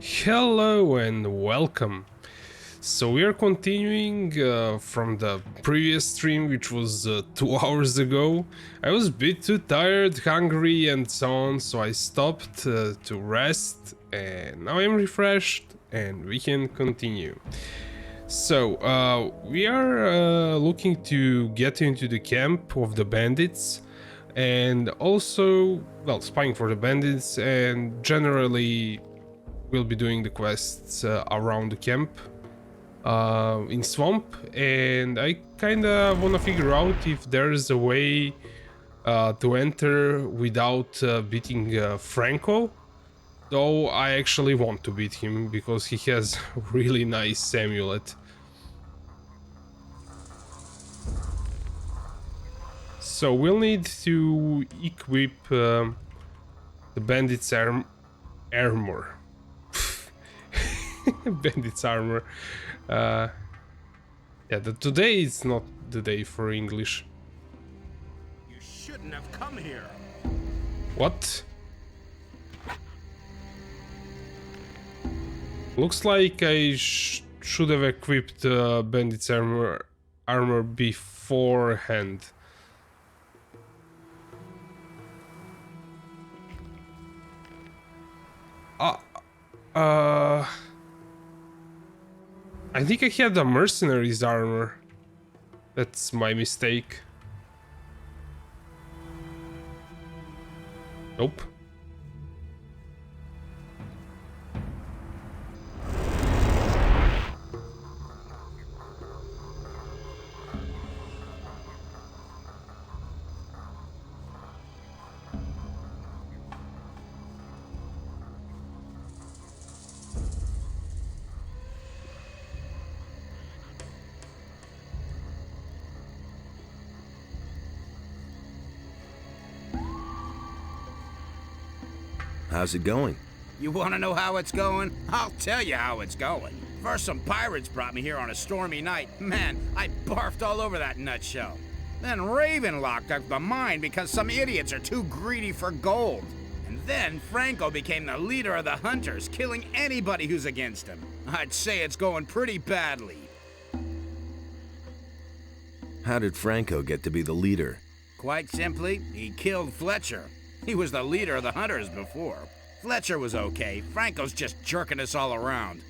Hello and welcome. So we are continuing from the previous stream, which was 2 hours ago. I was a bit too tired, hungry and so on, so I stopped to rest, and now I'm refreshed and we can continue. So we are looking to get into the camp of the bandits, and also, well, spying for the bandits, and generally we'll be doing the quests around the camp in swamp. And I kinda wanna figure out if there's a way to enter without beating Franco, though I actually want to beat him because he has really nice amulet. So we'll need to equip the bandits armor. Bandits armor. Yeah, today is not the day for English. You shouldn't have come here. What? Looks like I should have equipped bandits armor beforehand. I think I had the mercenaries armor. That's my mistake. Nope. How's it going? You want to know how it's going? I'll tell you how it's going. First, some pirates brought me here on a stormy night. Man, I barfed all over that nutshell. Then Raven locked up the mine because some idiots are too greedy for gold. And then Franco became the leader of the hunters, killing anybody who's against him. I'd say it's going pretty badly. How did Franco get to be the leader? Quite simply, he killed Fletcher. He was the leader of the hunters before. Fletcher was okay. Franco's just jerking us all around.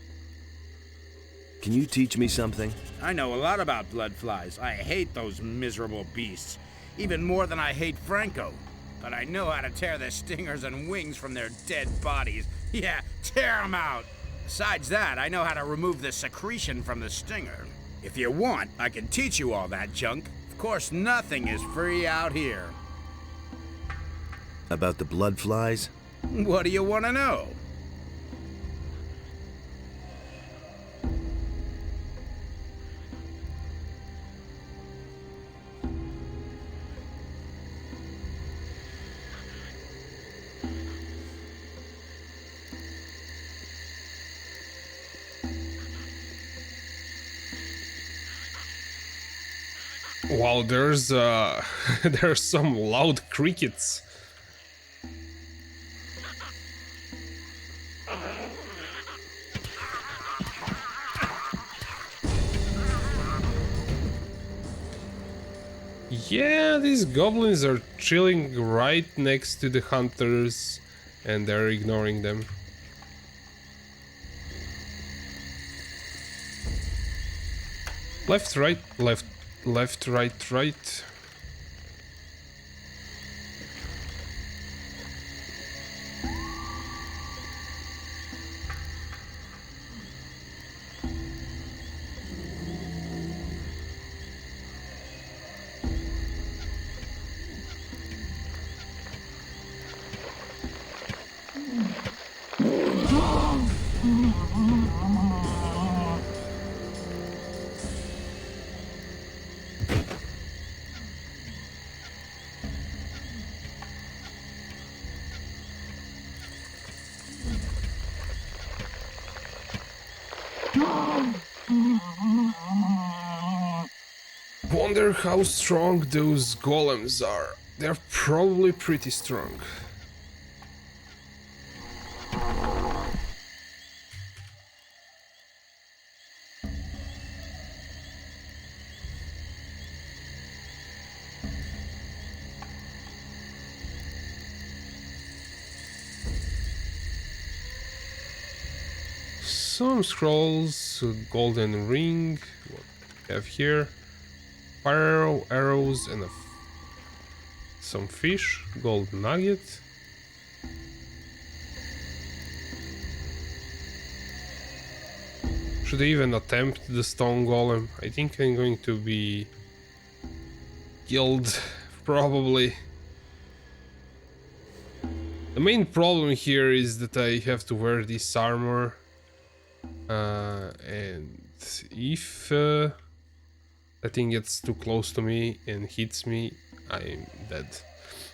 Can you teach me something? I know a lot about bloodflies. I hate those miserable beasts. Even more than I hate Franco. But I know how to tear the stingers and wings from their dead bodies. Yeah, tear them out. Besides that, I know how to remove the secretion from the stinger. If you want, I can teach you all that junk. Of course, nothing is free out here. About the blood flies? What do you want to know? Wow, there's there's some loud crickets. Yeah, these goblins are chilling right next to the hunters and they're ignoring them. Left, right, left, left, right, right. Wonder how strong those golems are. They're probably pretty strong. Some scrolls, a golden ring, what we have here, fire arrows and some fish, gold nugget. Should I even attempt the stone golem? I think I'm going to be killed, probably. The main problem here is that I have to wear this armor. And if that thing gets too close to me and hits me, I'm dead.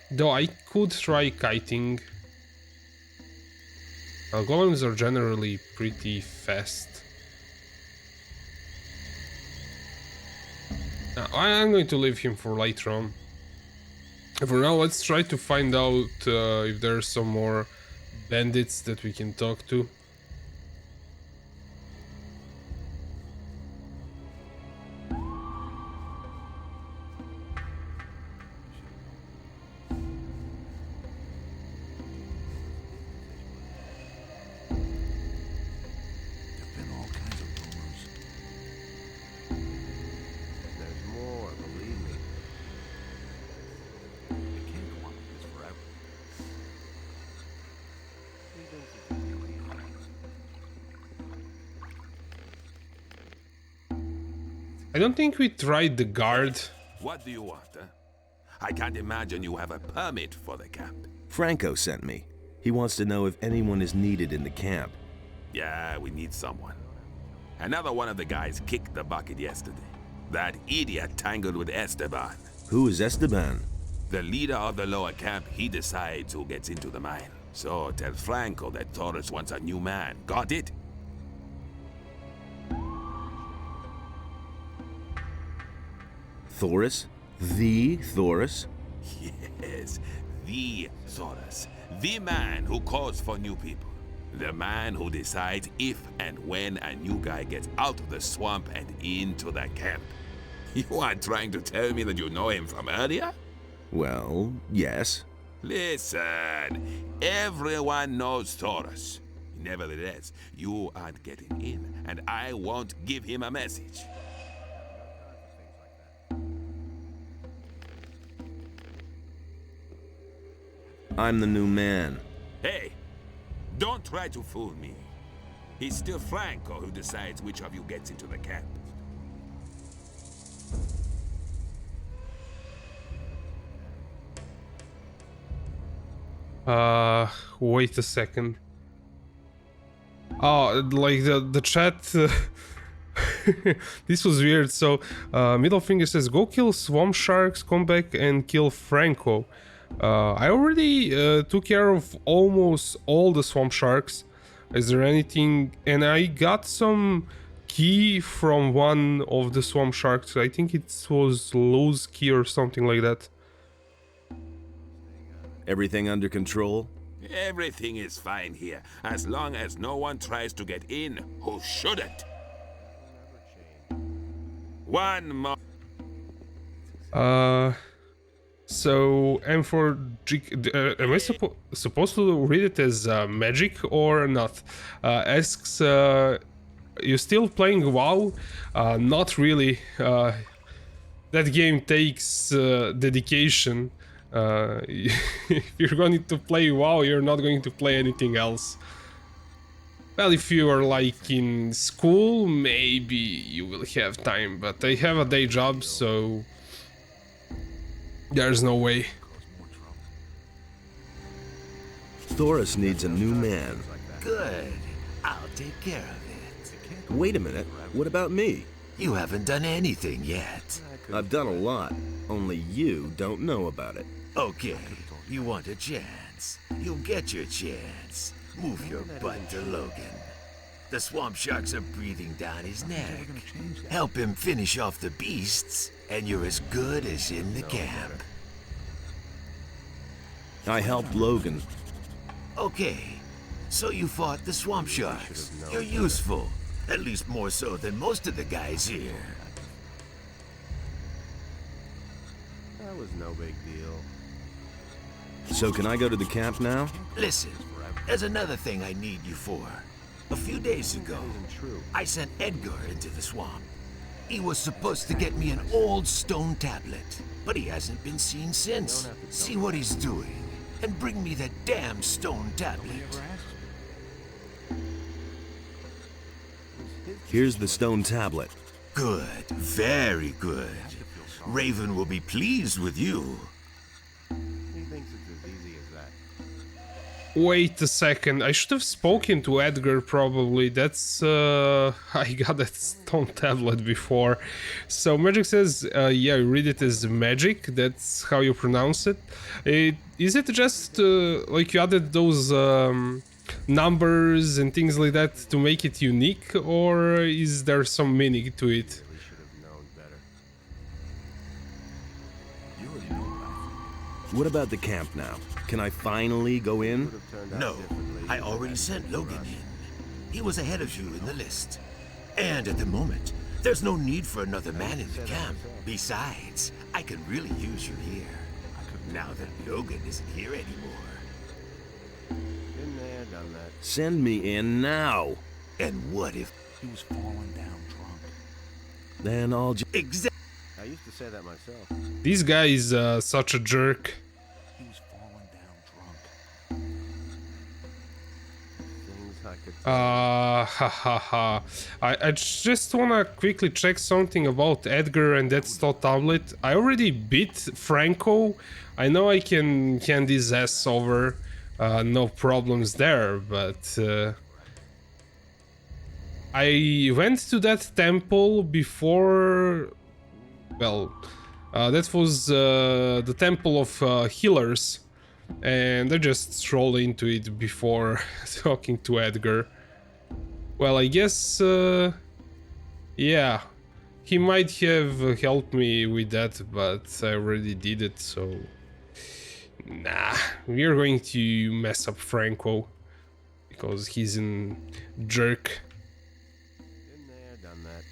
Though I could try kiting. Golems are generally pretty fast. Now, I'm going to leave him for later on. For now, let's try to find out if there's some more bandits that we can talk to. I don't think we tried the guard. What do you want, huh? I can't imagine you have a permit for the camp. Franco sent me. He wants to know if anyone is needed in the camp. Yeah, we need someone. Another one of the guys kicked the bucket yesterday. That idiot tangled with Esteban. Who is Esteban? The leader of the lower camp, he decides who gets into the mine. So tell Franco that Taurus wants a new man. Got it? Thoris? The Thoris? Yes, the Xardas. The man who calls for new people. The man who decides if and when a new guy gets out of the swamp and into the camp. You aren't trying to tell me that you know him from earlier? Well, yes. Listen, everyone knows Taurus. Nevertheless, you aren't getting in, and I won't give him a message. I'm the new man. Hey, don't try to fool me. It's still Franco who decides which of you gets into the camp. Wait a second. Oh, like the chat. This was weird. So, Middle Finger says, "Go kill swamp sharks, come back and kill Franco." I already took care of almost all the swamp sharks. Is there anything? And I got some key from one of the swamp sharks. I think it was loose key or something like that. Everything under control? Everything is fine here, as long as no one tries to get in who shouldn't. One more. So M4, am I supposed to read it as magic or not? Asks, you still playing WoW? Not really. That game takes dedication. If you're going to play WoW, you're not going to play anything else. Well, if you are like in school, maybe you will have time, but I have a day job, so there's no way. Thoris needs a new man. Good. I'll take care of it. Wait a minute, what about me? You haven't done anything yet. I've done a lot, only you don't know about it. Okay, you want a chance. You'll get your chance. Move your butt to Logan. The swamp sharks are breathing down his neck. Help him finish off the beasts, and you're as good as in the camp. I helped Logan. Okay, so you fought the swamp sharks. You're useful. At least more so than most of the guys here. That was no big deal. So can I go to the camp now? Listen, there's another thing I need you for. A few days ago, I sent Edgar into the swamp. He was supposed to get me an old stone tablet, but he hasn't been seen since. See what he's doing, and bring me that damn stone tablet. Here's the stone tablet. Good, very good. Raven will be pleased with you. He thinks it's as easy as that. Wait a second, I should have spoken to Edgar probably. That's I got that stone tablet before. So Magic says, yeah, read it as magic, that's how you pronounce it. Is it just like you added those numbers and things like that to make it unique, or is there some meaning to it? We should have known better. You already know what I think. What about the camp now? Can I finally go in? Would have turned out No, differently I if already hadn't sent been Logan rushed. in. He was ahead of you in the list. And at the moment, there's no need for another man in the camp. Besides, I can really use you here. Now that Logan isn't here anymore. Been there, done that. Send me in now. And what if... He was falling down drunk. Then I'll just... Exactly. I used to say that myself. This guy is such a jerk. He was falling down drunk. Things I could Ha ha ha. I just wanna quickly check something about Edgar and that stone tablet. I already beat Franco. I know I can hand his ass over. No problems there, but I went to that temple before. Well, that was the temple of healers. and I just strolled into it before talking to Edgar. Well, I guess, yeah, he might have helped me with that, but I already did it, so nah, we're going to mess up Franco because he's a jerk. Been there, done that.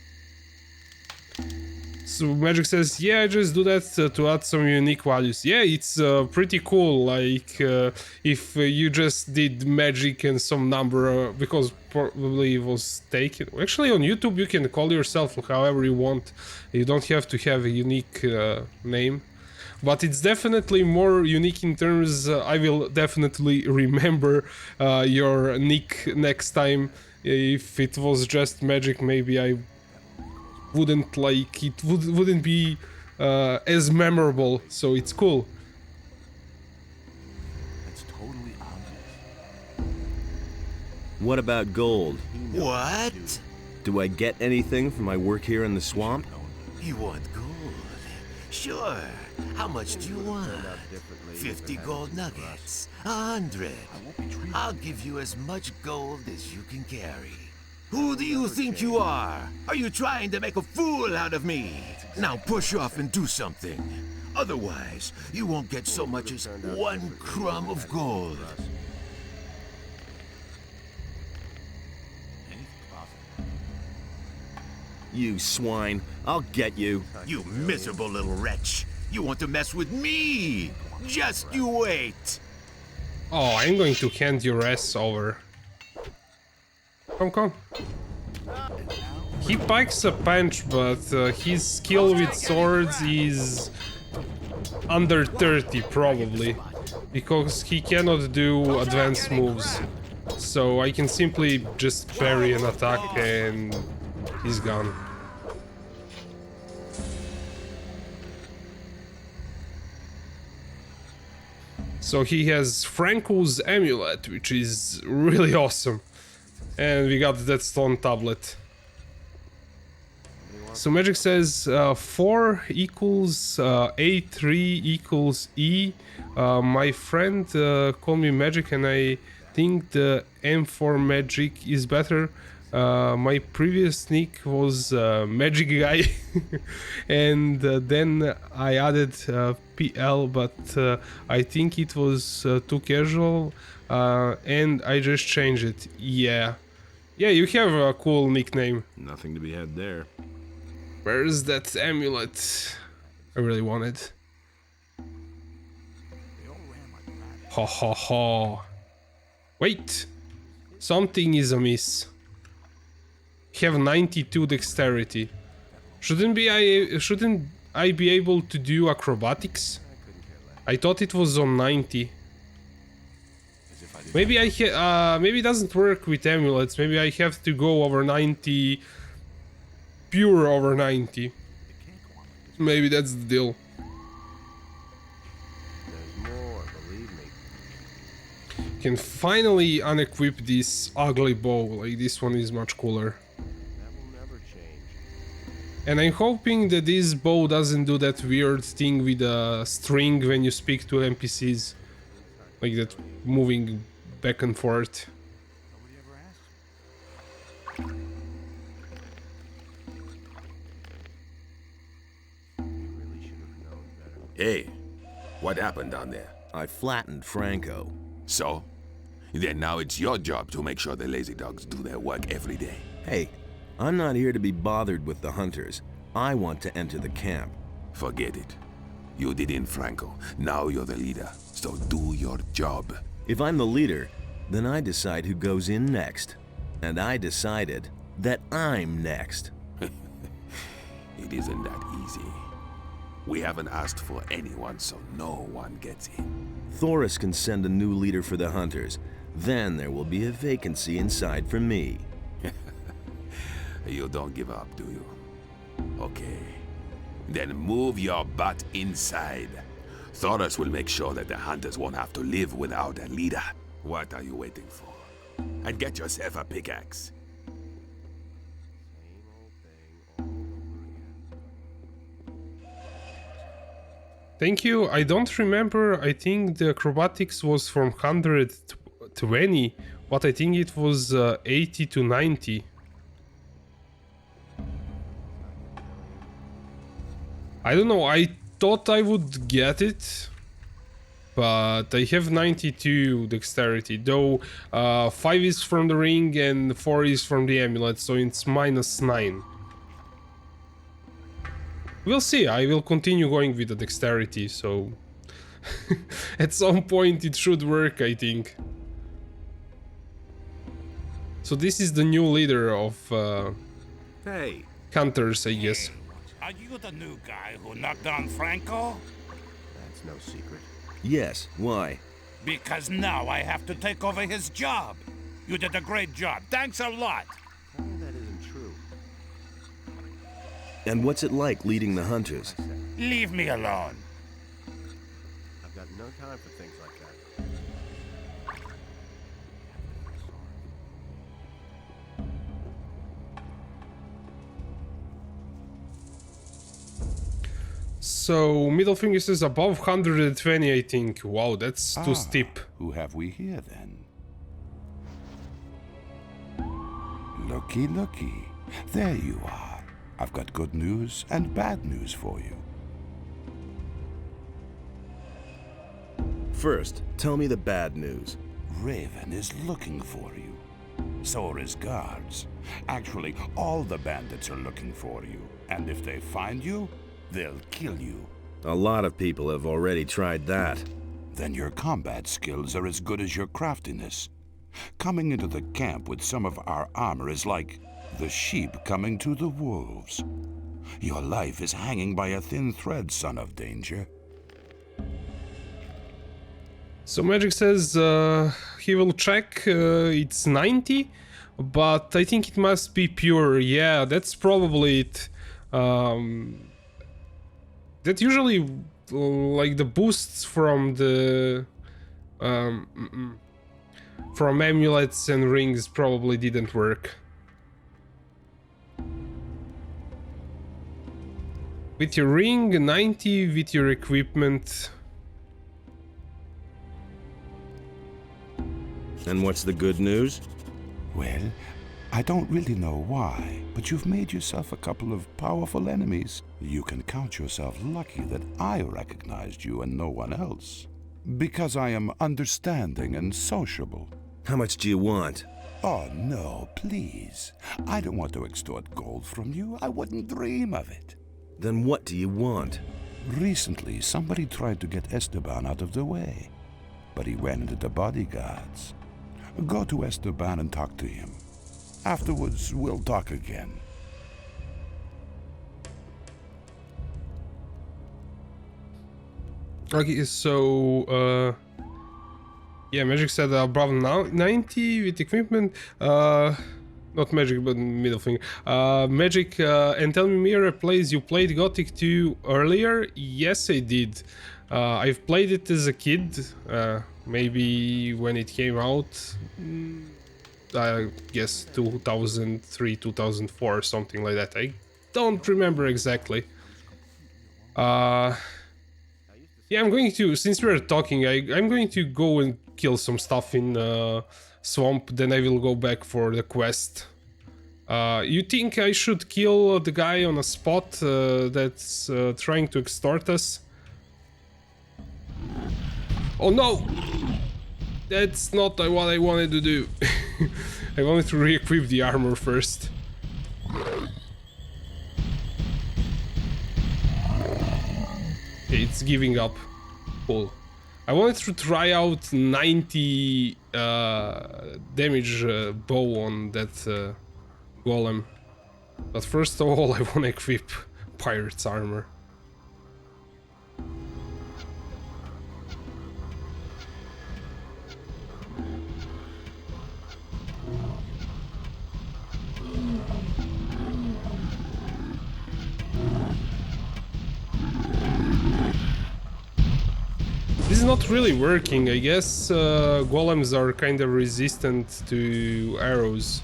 So Magic says, yeah, I just do that to add some unique values. Yeah, it's pretty cool, like if you just did magic and some number, because probably it was taken. Actually on YouTube you can call yourself however you want, you don't have to have a unique name. But it's definitely more unique in terms, I will definitely remember your nick next time. If it was just magic, maybe I wouldn't like it, wouldn't be as memorable, so it's cool. It's totally obvious. What about gold? What? Do I get anything for my work here in the swamp? You want gold? Sure. How much do you want? 50 gold nuggets. 100. I'll give you as much gold as you can carry. Who do you think you are? Are you trying to make a fool out of me? Now push off and do something. Otherwise, you won't get so much as 1 crumb of gold. You swine. I'll get you. You miserable little wretch. You want to mess with me? Just you wait. Oh, I'm going to hand your ass over. Come. He packs a punch, but his skill with swords is under 30 probably, because he cannot do advanced moves. So I can simply just parry an attack and he's gone. So he has Franco's amulet, which is really awesome. And we got that stone tablet. So Magic says 4 equals A, 3 equals E. My friend called me Magic and I think the M4 Magic is better. My previous nick was Magic Guy and then I added PL, but I think it was too casual and I just changed it. Yeah, you have a cool nickname. Nothing to be had there. Where's that amulet? I really want it. Ha ha ha. Wait, something is amiss. Have 92 dexterity. Shouldn't I be able to do acrobatics? I thought it was on 90. Maybe maybe it doesn't work with amulets. Maybe I have to go over 90, pure over 90. Maybe that's the deal. There's more, believe me. Can finally unequip this ugly bow. Like, this one is much cooler. That will never change. And I'm hoping that this bow doesn't do that weird thing with a string when you speak to NPCs. Like that moving back and forth. Nobody ever asked. You really should have known better. Hey, what happened down there? I flattened Franco. So? Then now it's your job to make sure the lazy dogs do their work every day. Hey, I'm not here to be bothered with the hunters. I want to enter the camp. Forget it. You did in Franco. Now you're the leader. So do your job. If I'm the leader, then I decide who goes in next. And I decided that I'm next. It isn't that easy. We haven't asked for anyone, so no one gets in. Thoris can send a new leader for the hunters. Then there will be a vacancy inside for me. You don't give up, do you? Okay. Then move your butt inside. Thoris will make sure that the hunters won't have to live without a leader. What are you waiting for? And get yourself a pickaxe. Same old thing all over again. Thank you. I don't remember. I think the acrobatics was from 120, but I think it was 80 to 90. I don't know. I thought I would get it, but I have 92 dexterity, though 5 is from the ring and 4 is from the amulet, so it's -9. We'll see. I will continue going with the dexterity, so at some point it should work, I think. So this is the new leader of Hey, hunters, I guess. Are you the new guy who knocked down Franco? that's no secret. Yes, why? Because now I have to take over his job. You did a great job. Thanks a lot. Tell me that isn't true. And what's it like leading the hunters? Leave me alone. I've got no time for things like that. So middle finger says above 120, I think. Wow, that's too steep. Who have we here then? Looky, looky. There you are. I've got good news and bad news for you. First, tell me the bad news. Raven is looking for you. So are his guards. Actually, all the bandits are looking for you. And if they find you, they'll kill you. A lot of people have already tried that. Then your combat skills are as good as your craftiness. Coming into the camp with some of our armor is like the sheep coming to the wolves. Your life is hanging by a thin thread, son of danger. So Magic says he will check, it's 90, but I think it must be pure. Yeah, that's probably it. That usually, like the boosts from the from amulets and rings probably didn't work. With your ring, 90, with your equipment. And what's the good news? Well, I don't really know why, but you've made yourself a couple of powerful enemies. You can count yourself lucky that I recognized you and no one else. Because I am understanding and sociable. How much do you want? Oh, no, please. I don't want to extort gold from you. I wouldn't dream of it. Then what do you want? Recently, somebody tried to get Esteban out of the way, but he ran into the bodyguards. Go to Esteban and talk to him. Afterwards, we'll talk again. Okay, so yeah, Magic said above 90 with equipment. Not Magic, but middle finger. Magic, and tell me, Mira, plays you played Gothic 2 earlier? Yes, I did. I've played it as a kid, maybe when it came out. I guess 2003, 2004, something like that. I don't remember exactly. Yeah, I'm going to, since we're talking, I'm going to go and kill some stuff in swamp, then I will go back for the quest. You think I should kill the guy on a spot that's trying to extort us? Oh no! That's not what I wanted to do. I wanted to re-equip the armor first. Okay, it's giving up. Cool. I wanted to try out 90 damage bow on that golem. But first of all, I want to equip pirate's armor. This is not really working, I guess. Golems are kind of resistant to arrows.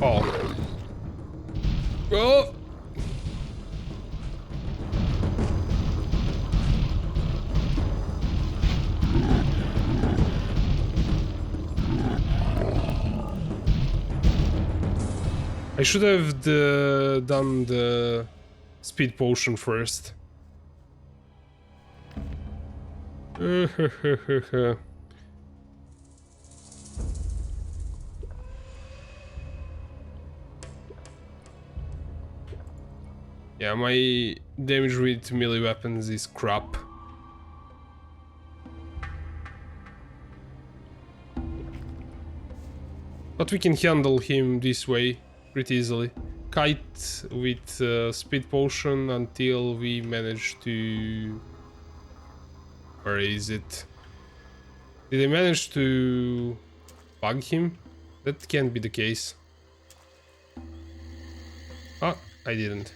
Oh. Oh! I should have done the speed potion first. Yeah, my damage with melee weapons is crap. But we can handle him this way pretty easily. Kite with speed potion until we manage to... Where is it? Did I manage to bug him? That can't be the case. Ah, I didn't.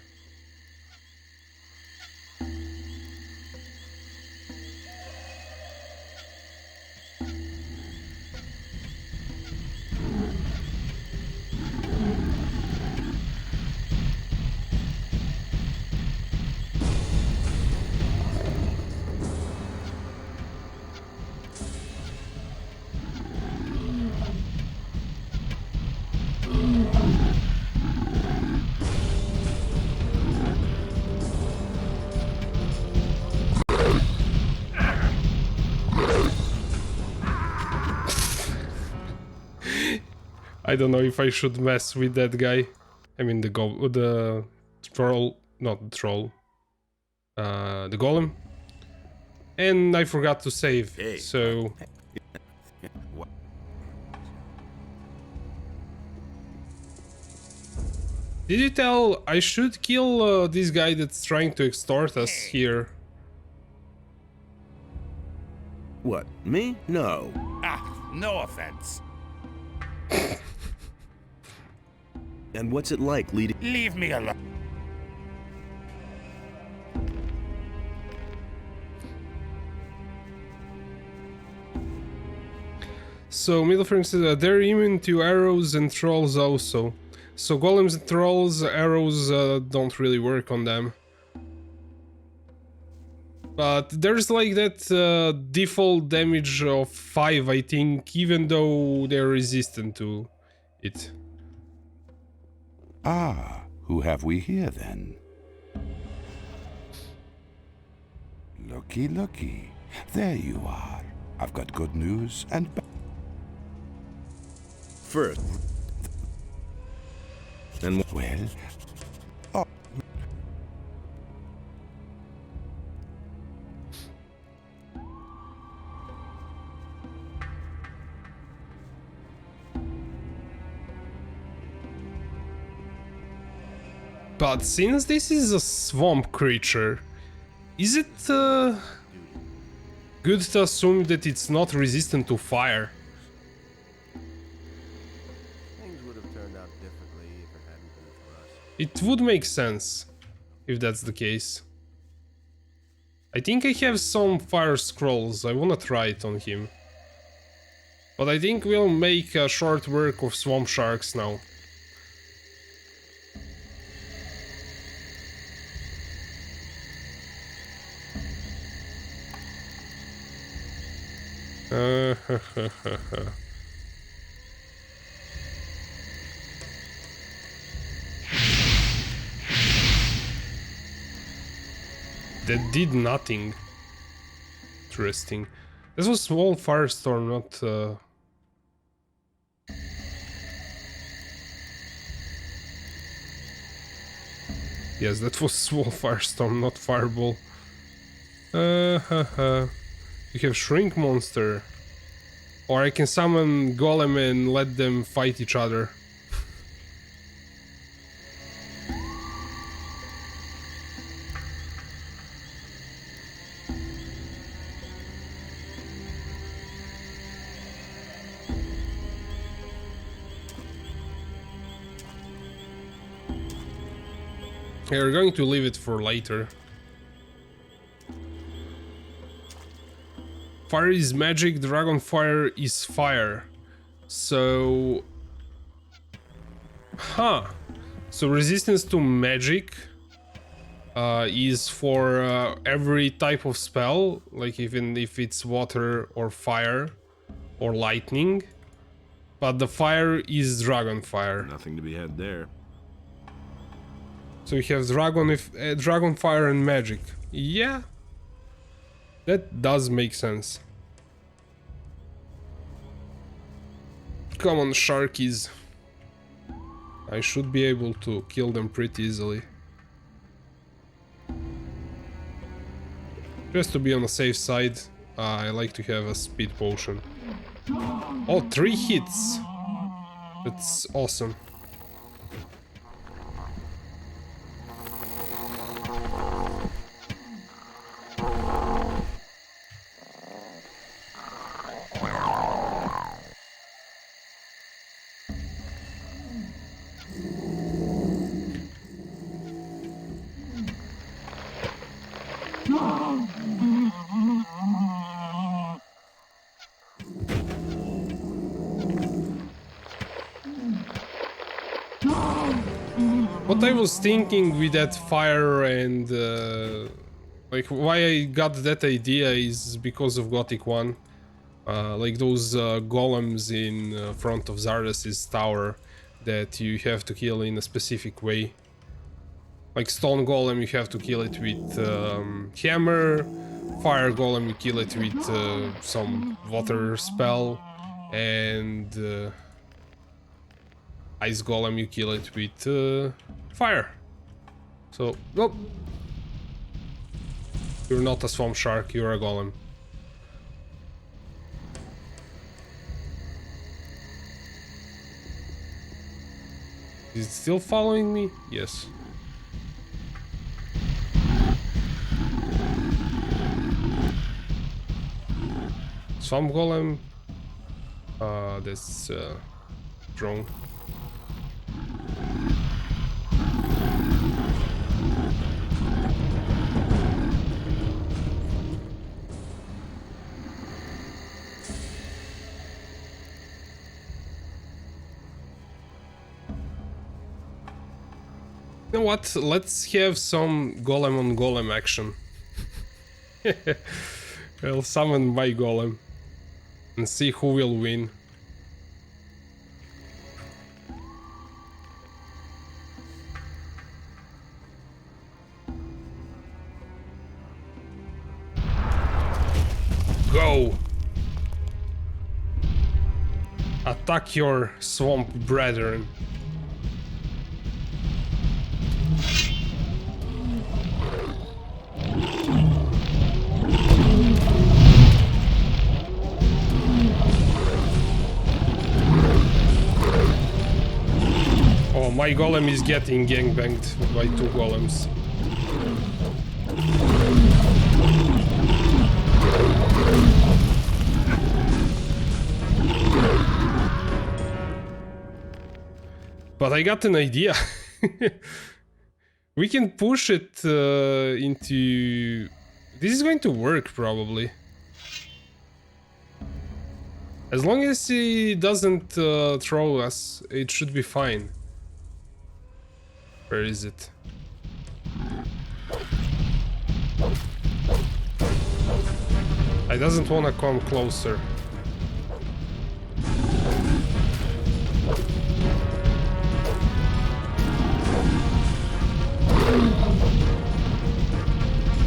I don't know if I should mess with that guy. I mean the troll, not the troll. The golem. And I forgot to save, Hey. so... Did you tell I should kill this guy that's trying to extort us here? What, me? No. Ah, no offense. And what's it like leading? Leave me alone. So Middlefern says they're immune to arrows and trolls also. So golems and trolls, arrows don't really work on them. But there's like that default damage of 5, I think, even though they're resistant to it. Ah, who have we here then? Looky, looky. There you are. I've got good news and bad. First. And Well, But since this is a swamp creature, is it good to assume that it's not resistant to fire? Things would have turned out differently if it hadn't been for us. It would make sense if that's the case. I think I have some fire scrolls, I wanna try it on him. But I think we'll make a short work of swamp sharks now. That did nothing. Interesting. This was small firestorm, not Yes, that was small firestorm, not fireball. You have shrink monster. Or I can summon golem and let them fight each other. Yeah, we're going to leave it for later. Fire is magic, dragon fire is fire. So... Huh. So resistance to magic is for every type of spell, like even if it's water or fire or lightning. But the fire is dragon fire. nothing to be had there. So we have dragon fire and magic. Yeah, that does make sense. Come on, sharkies. I should be able to kill them pretty easily. Just to be on the safe side, I like to have a speed potion. Oh, 3 hits! That's awesome. What I was thinking with that fire and like why I got that idea is because of Gothic 1. Like those golems in front of Xardas' tower that you have to kill in a specific way. Like stone golem you have to kill it with hammer, fire golem you kill it with some water spell, and ice golem you kill it with fire. So, well, you're not a swamp shark, you're a golem. Is it still following me? Yes. Swamp golem. That's drone. You know what? Let's have some golem on golem action. I'll summon my golem and see who will win. Go! Attack your swamp brethren. Oh, my golem is getting gangbanged by 2 golems. But I got an idea. We can push it into... This is going to work, probably. As long as he doesn't throw us, it should be fine. Where is it? I doesn't want to come closer.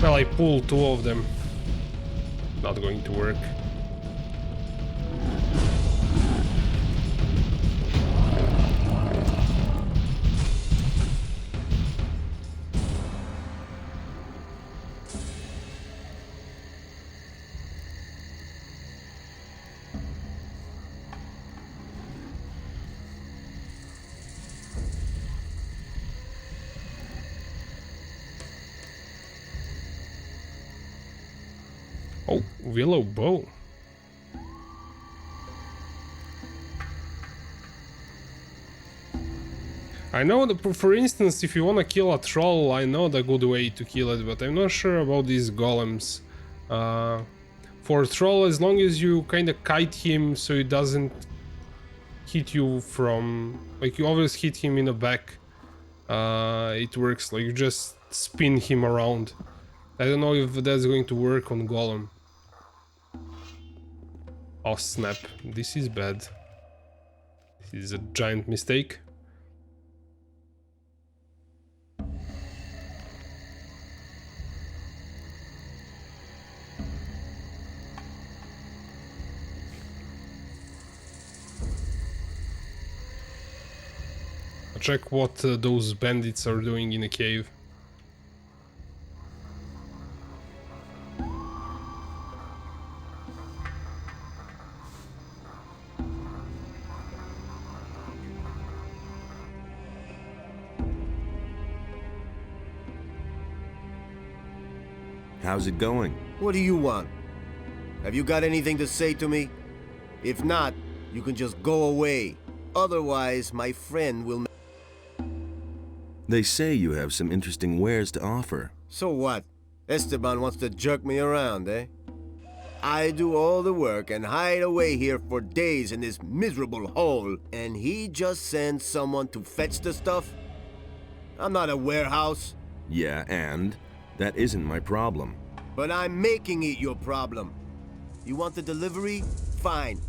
Well, I pulled 2 of them. Not going to work. Oh, willow bow. I know that, for instance, if you want to kill a troll, I know the good way to kill it, but I'm not sure about these golems. For a troll, as long as you kind of kite him so he doesn't hit you from... Like, you always hit him in the back. It works, like, you just spin him around. I don't know if that's going to work on golem. Oh snap, this is bad. This is a giant mistake. check what those bandits are doing in a cave. How's it going? What do you want? Have you got anything to say to me? If not, you can just go away. Otherwise, my friend will... They say you have some interesting wares to offer. So what? Esteban wants to jerk me around, eh? I do all the work and hide away here for days in this miserable hole, and he just sends someone to fetch the stuff? I'm not a warehouse. Yeah, and? That isn't my problem. But I'm making it your problem. You want the delivery? Fine.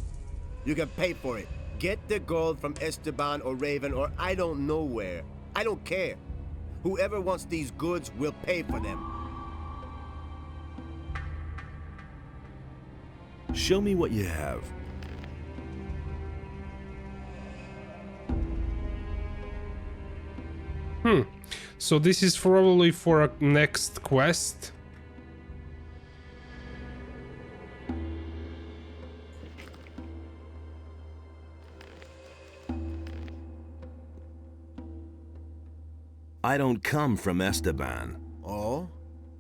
You can pay for it. Get the gold from Esteban or Raven or I don't know where. I don't care. Whoever wants these goods will pay for them. Show me what you have. So this is probably for a next quest. I don't come from Esteban. Oh?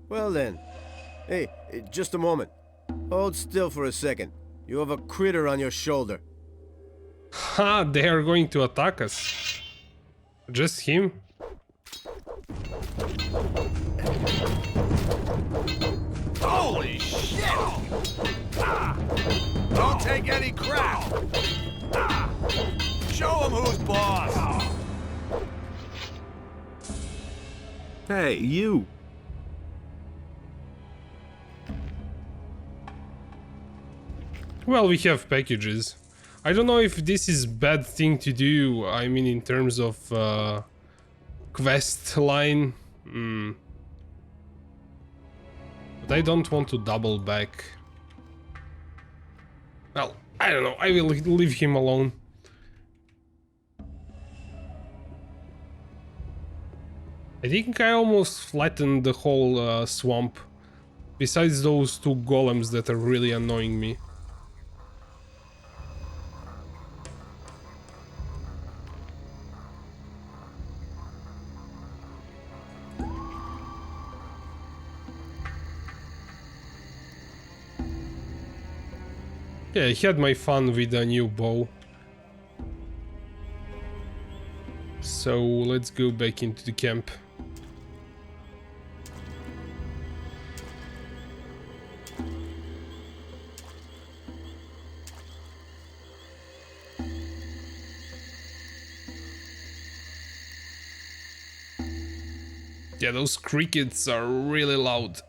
Well then. Hey, just a moment. Hold still for a second. You have a critter on your shoulder. Ha! They are going to attack us. Just him? Holy shit! Don't take any crap! Show him who's boss! Hey, you! Well, we have packages. I don't know if this is bad thing to do, I mean in terms of quest line. But I don't want to double back. Well, I don't know, I will leave him alone. I think I almost flattened the whole swamp, besides those two golems that are really annoying me. Yeah, I had my fun with a new bow. So let's go back into the camp. Yeah, those crickets are really loud.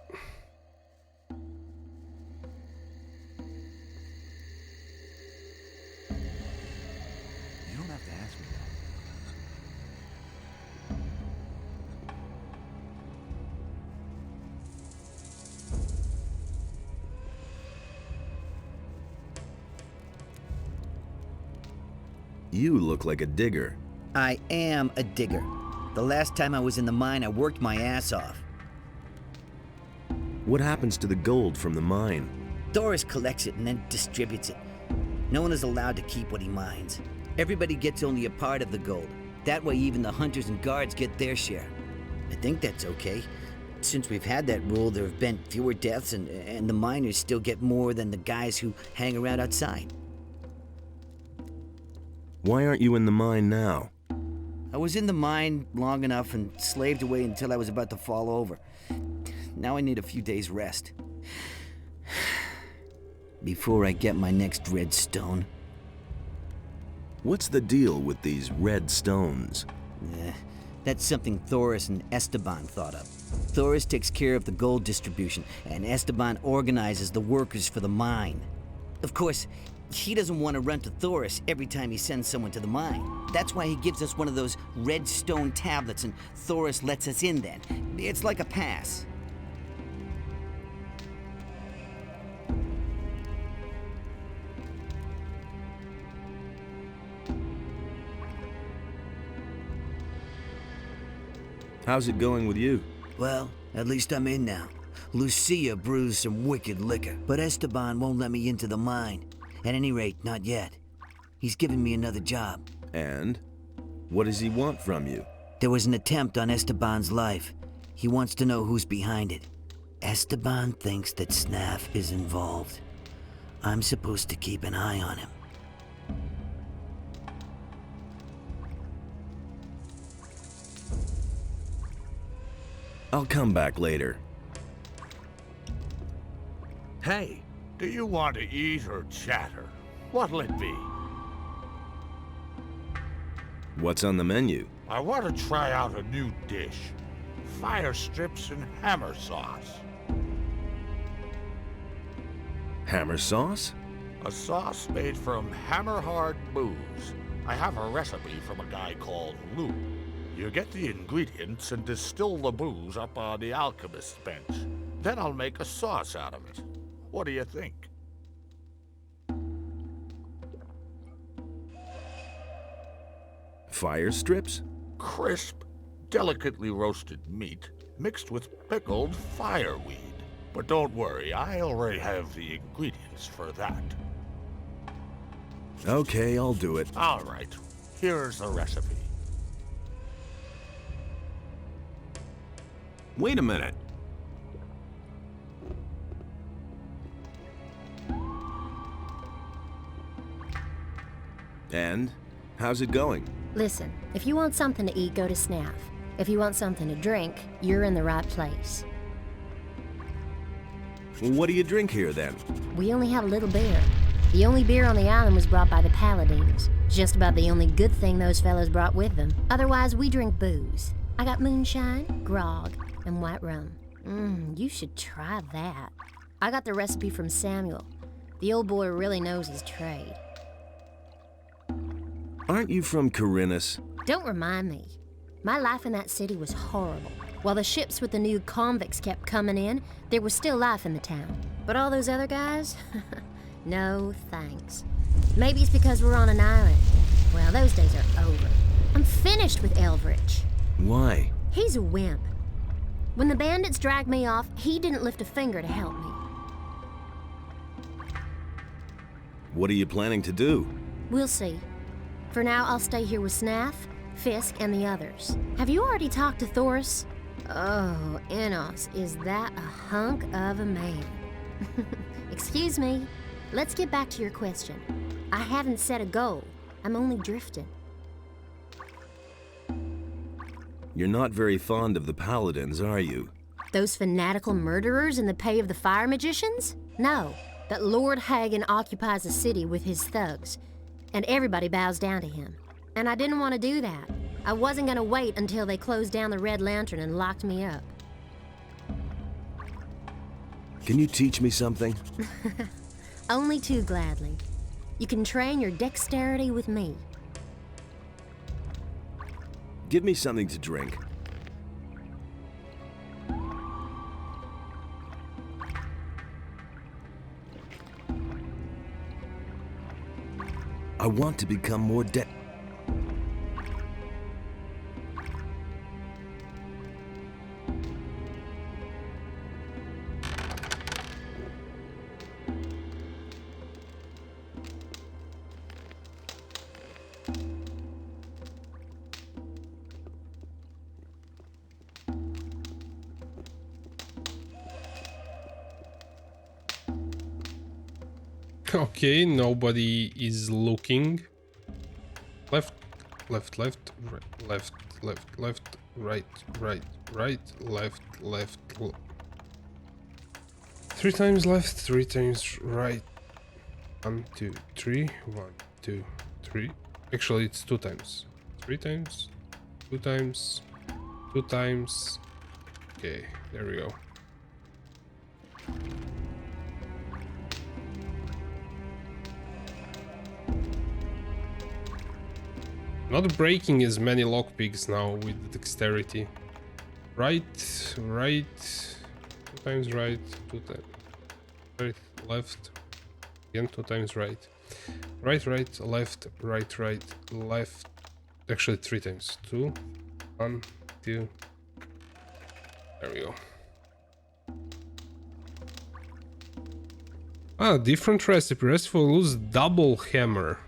You don't have to ask me You look like a digger. I am a digger. The last time I was in the mine, I worked my ass off. What happens to the gold from the mine? Doris collects it and then distributes it. No one is allowed to keep what he mines. Everybody gets only a part of the gold. That way even the hunters and guards get their share. I think that's okay. Since we've had that rule, there have been fewer deaths and the miners still get more than the guys who hang around outside. Why aren't you in the mine now? I was in the mine long enough and slaved away until I was about to fall over. Now I need a few days rest. Before I get my next red stone. What's the deal with these red stones? That's something Thoris and Esteban thought of. Thoris takes care of the gold distribution, and Esteban organizes the workers for the mine. Of course, he doesn't want to run to Thoris every time he sends someone to the mine. That's why he gives us one of those red stone tablets and Thoris lets us in then. It's like a pass. How's it going with you? Well, at least I'm in now. Lucia brews some wicked liquor, but Esteban won't let me into the mine. At any rate, not yet. He's given me another job. And? What does he want from you? There was an attempt on Esteban's life. He wants to know who's behind it. Esteban thinks that Snaff is involved. I'm supposed to keep an eye on him. I'll come back later. Hey, do you want to eat or chatter? What'll it be? What's on the menu? I want to try out a new dish. Fire strips and hammer sauce. Hammer sauce? A sauce made from hammer-hard booze. I have a recipe from a guy called Lou. You get the ingredients and distill the booze up on the alchemist's bench. Then I'll make a sauce out of it. What do you think? Fire strips? Crisp, delicately roasted meat mixed with pickled fireweed. But don't worry, I already have the ingredients for that. Okay, I'll do it. All right, here's the recipe. Wait a minute. And? How's it going? Listen, if you want something to eat, go to Snaff. If you want something to drink, you're in the right place. What do you drink here, then? We only have a little beer. The only beer on the island was brought by the paladins. Just about the only good thing those fellows brought with them. Otherwise, we drink booze. I got moonshine, grog, and white rum. You should try that. I got the recipe from Samuel. The old boy really knows his trade. Aren't you from Khorinis? Don't remind me. My life in that city was horrible. While the ships with the new convicts kept coming in, there was still life in the town. But all those other guys? No thanks. Maybe it's because we're on an island. Well, those days are over. I'm finished with Elvrich. Why? He's a wimp. When the bandits dragged me off, he didn't lift a finger to help me. What are you planning to do? We'll see. For now, I'll stay here with Snaff, Fisk, and the others. Have you already talked to Thoris? Oh, Enos, is that a hunk of a man? Excuse me. Let's get back to your question. I haven't set a goal. I'm only drifting. You're not very fond of the paladins, are you? Those fanatical murderers in the pay of the fire magicians? No, that Lord Hagen occupies the city with his thugs, and everybody bows down to him. And I didn't want to do that. I wasn't going to wait until they closed down the Red Lantern and locked me up. Can you teach me something? Only too gladly. You can train your dexterity with me. Give me something to drink. I want to become more Okay, nobody is looking. Left, left, left, right, left, left, left, right, right, right, left, left. 3 times left, 3 times right. 1, 2, 3. 1, 2, 3. Actually, it's 2 times. 3 times, 2 times, 2 times. Okay, there we go. Not breaking as many lockpicks now with dexterity. Right, right, 2 times right, 2 times right, left, again 2 times right. Right, right, left, right, right, left. Actually 3 times. 2, 1, 2, There we go. Ah, different recipe. Recipe for loose double hammer.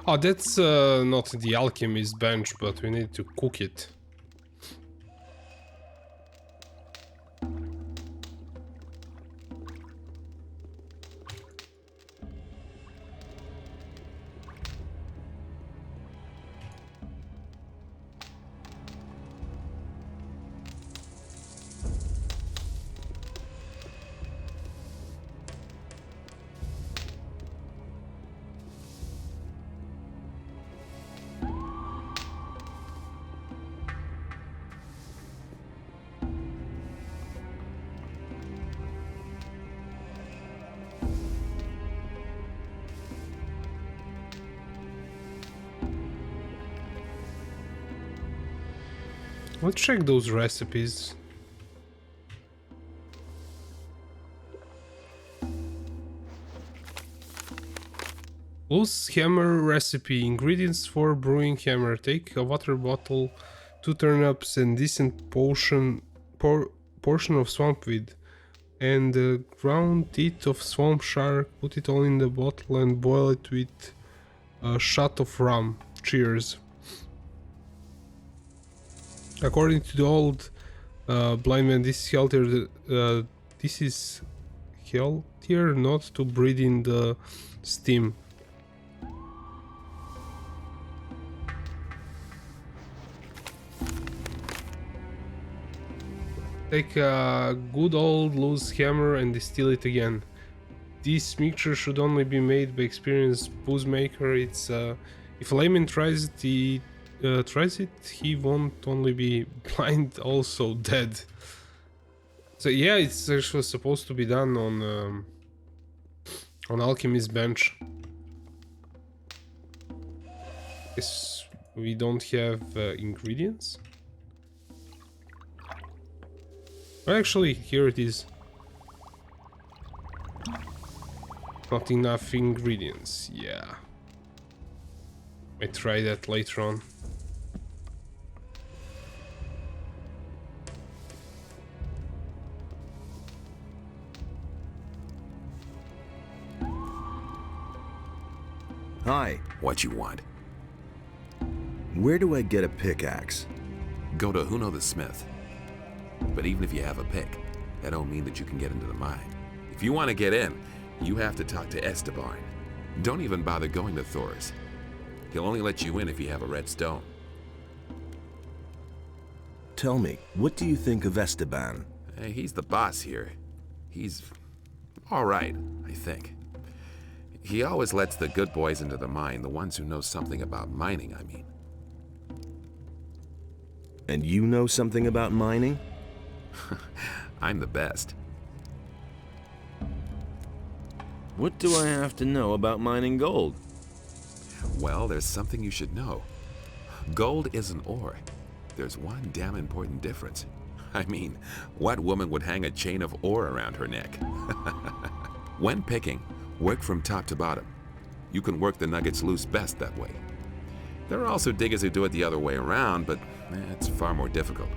Oh, that's not the alchemist bench, but we need to cook it. Let's check those recipes. Loose hammer recipe. Ingredients for brewing hammer. Take a water bottle, 2 turnips and decent portion of swampweed and ground teeth of swamp shark. Put it all in the bottle and boil it with a shot of rum. Cheers. According to the old blind man, this is healthier. This is healthier not to breathe in the steam. Take a good old loose hammer and distill it again. This mixture should only be made by experienced booze maker. It's if a layman tries it, he won't only be blind, also dead. So yeah, it's actually supposed to be done on alchemist bench. Guess we don't have ingredients. Well, actually, here it is. Not enough ingredients. Yeah, I try that later on. Hi. What you want? Where do I get a pickaxe? Go to Huno the Smith. But even if you have a pick, that don't mean that you can get into the mine. If you want to get in, you have to talk to Esteban. Don't even bother going to Thor's. He'll only let you in if you have a red stone. Tell me, what do you think of Esteban? Hey, he's the boss here. He's all right, I think. He always lets the good boys into the mine, the ones who know something about mining, I mean. And you know something about mining? I'm the best. What do I have to know about mining gold? Well, there's something you should know. Gold isn't ore. There's one damn important difference. I mean, what woman would hang a chain of ore around her neck? When picking, work from top to bottom. You can work the nuggets loose best that way. There are also diggers who do it the other way around, but it's far more difficult.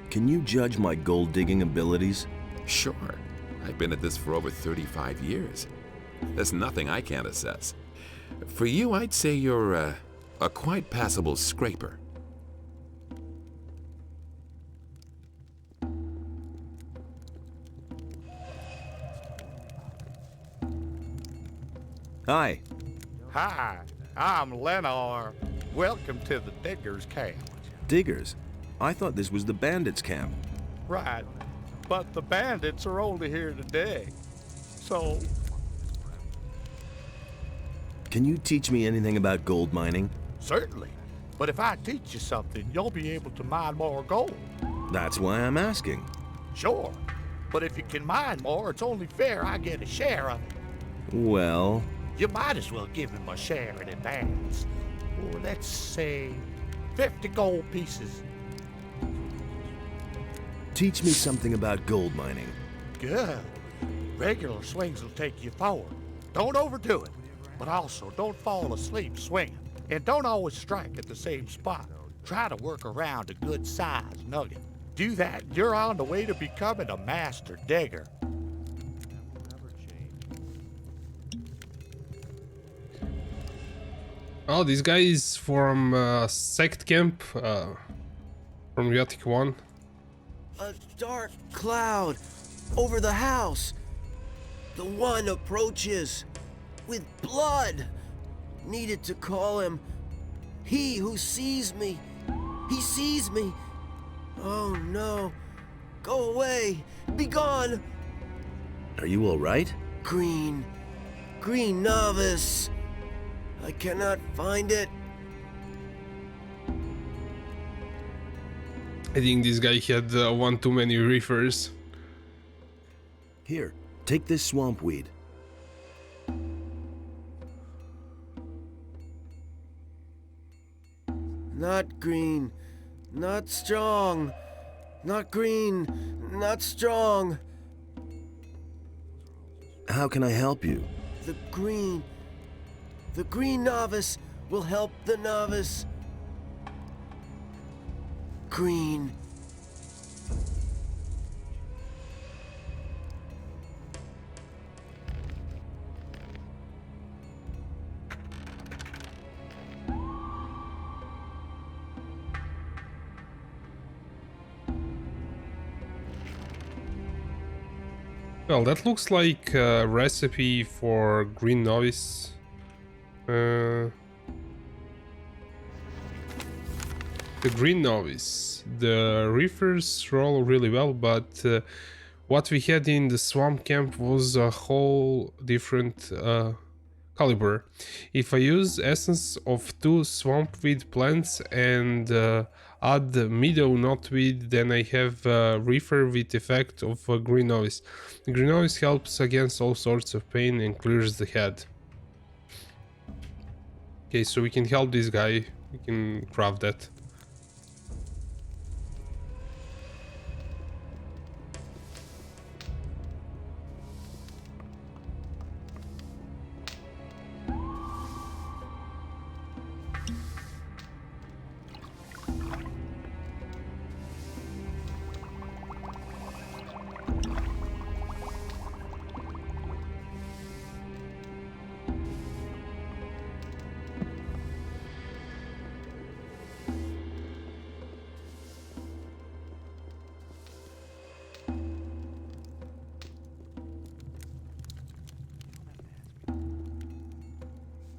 Can you judge my gold digging abilities? Sure. I've been at this for over 35 years. There's nothing I can't assess. For you, I'd say you're a quite passable scraper. Hi. Hi, I'm Lennar. Welcome to the Diggers' Camp. Diggers? I thought this was the bandits' camp. Right. But the bandits are only here today. So, Can you teach me anything about gold mining? certainly. But if I teach you something, you'll be able to mine more gold. That's why I'm asking. Sure. But if you can mine more, it's only fair I get a share of it. Well, You might as well give him a share in advance. Oh, let's say 50 gold pieces. teach me something about gold mining. Good. Regular swings will take you forward. Don't overdo it. But also, don't fall asleep swinging. And don't always strike at the same spot. Try to work around a good-sized nugget. Do that, and you're on the way to becoming a master digger. Oh, this guy is from sect camp from Gothic 1. A dark cloud over the house. The one approaches with blood. Needed to call him. He who sees me. He sees me. Oh no. Go away. Be gone. Are you all right? Green novice. I cannot find it. I think this guy had one too many reefers. Here, take this swamp weed. Not green. Not strong. Not green. Not strong. How can I help you? The green novice will help the novice. Green. Well, that looks like a recipe for Green Novice. The Green Novice. The reefers roll really well, but what we had in the swamp camp was a whole different caliber. If I use essence of 2 swampweed plants and add meadow knotweed, then I have a reefer with effect of a Green Novice. The Green Novice helps against all sorts of pain and clears the head. Okay, so we can help this guy. We can craft that.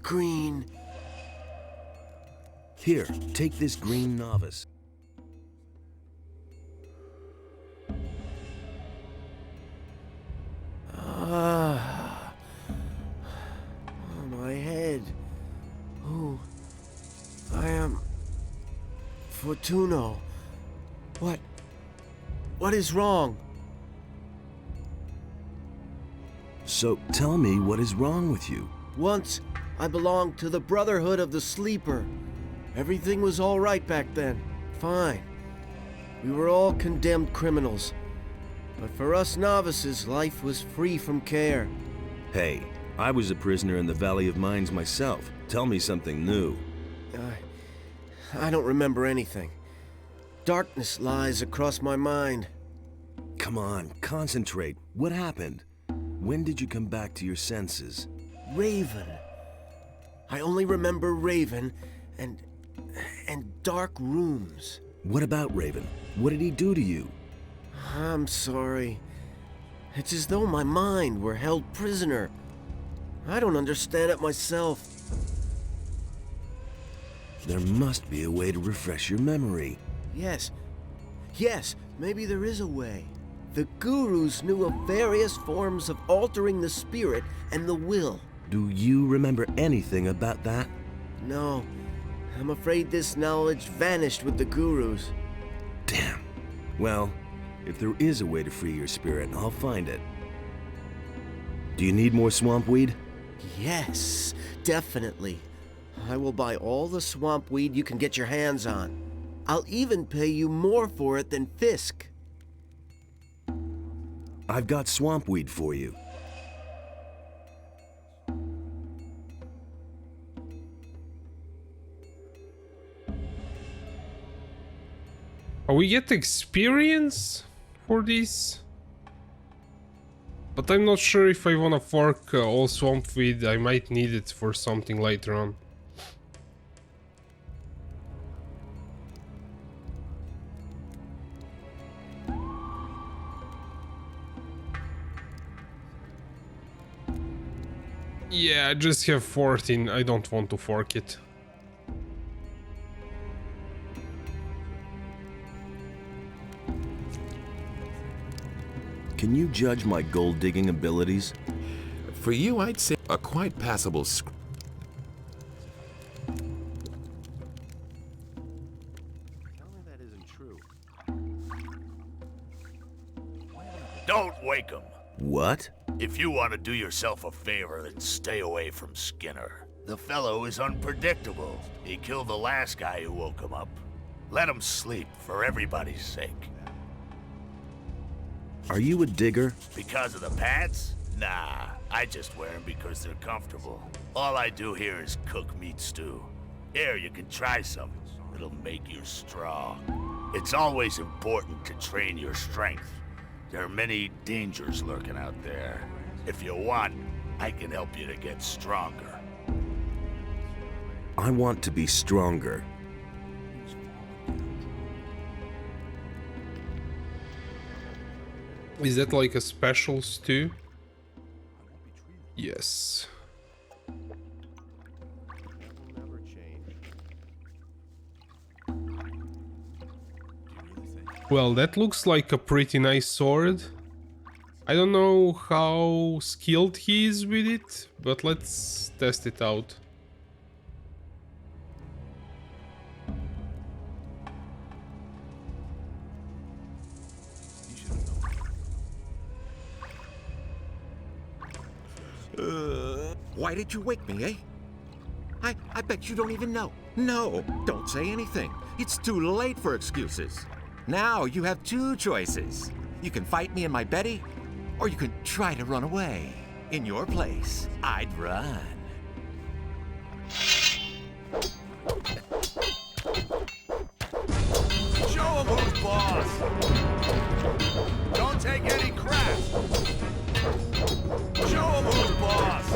Green. Here, take this green novice. Ah. Oh, my head. Oh. I am Fortuno. What is wrong? So tell me what is wrong with you. Once, I belonged to the Brotherhood of the Sleeper. Everything was all right back then. Fine. We were all condemned criminals. But for us novices, life was free from care. Hey, I was a prisoner in the Valley of Mines myself. Tell me something new. I don't remember anything. Darkness lies across my mind. Come on, concentrate. What happened? When did you come back to your senses? Raven. I only remember Raven and dark rooms. What about Raven? What did he do to you? I'm sorry. It's as though my mind were held prisoner. I don't understand it myself. There must be a way to refresh your memory. Yes, Maybe there is a way. The gurus knew of various forms of altering the spirit and the will. Do you remember anything about that? No, I'm afraid this knowledge vanished with the gurus. Damn. Well, if there is a way to free your spirit, I'll find it. Do you need more swamp weed? Yes, definitely. I will buy all the swamp weed you can get your hands on. I'll even pay you more for it than Fisk. I've got swamp weed for you. We get experience for this? But I'm not sure if I wanna fork all swamp weed. I might need it for something later on. Yeah, I just have 14. I don't want to fork it. Can you judge my gold digging abilities? For you, I'd say a quite passable script. Tell me that isn't true. Don't wake him. What? If you want to do yourself a favor, then stay away from Skinner. The fellow is unpredictable. He killed the last guy who woke him up. Let him sleep, for everybody's sake. Are you a digger? Because of the pants? Nah, I just wear them because they're comfortable. All I do here is cook meat stew. Here, you can try some. It'll make you strong. It's always important to train your strength. There are many dangers lurking out there. If you want, I can help you to get stronger. I want to be stronger. Is that like a special stew? Yes. Well, that looks like a pretty nice sword. I don't know how skilled he is with it, but let's test it out. Why did you wake me, eh? I bet you don't even know. No, don't say anything. It's too late for excuses. Now you have two choices. You can fight me in my Betty, or you can try to run away. In your place, I'd run. Show him who's boss! Don't take any crap! Show him who's boss!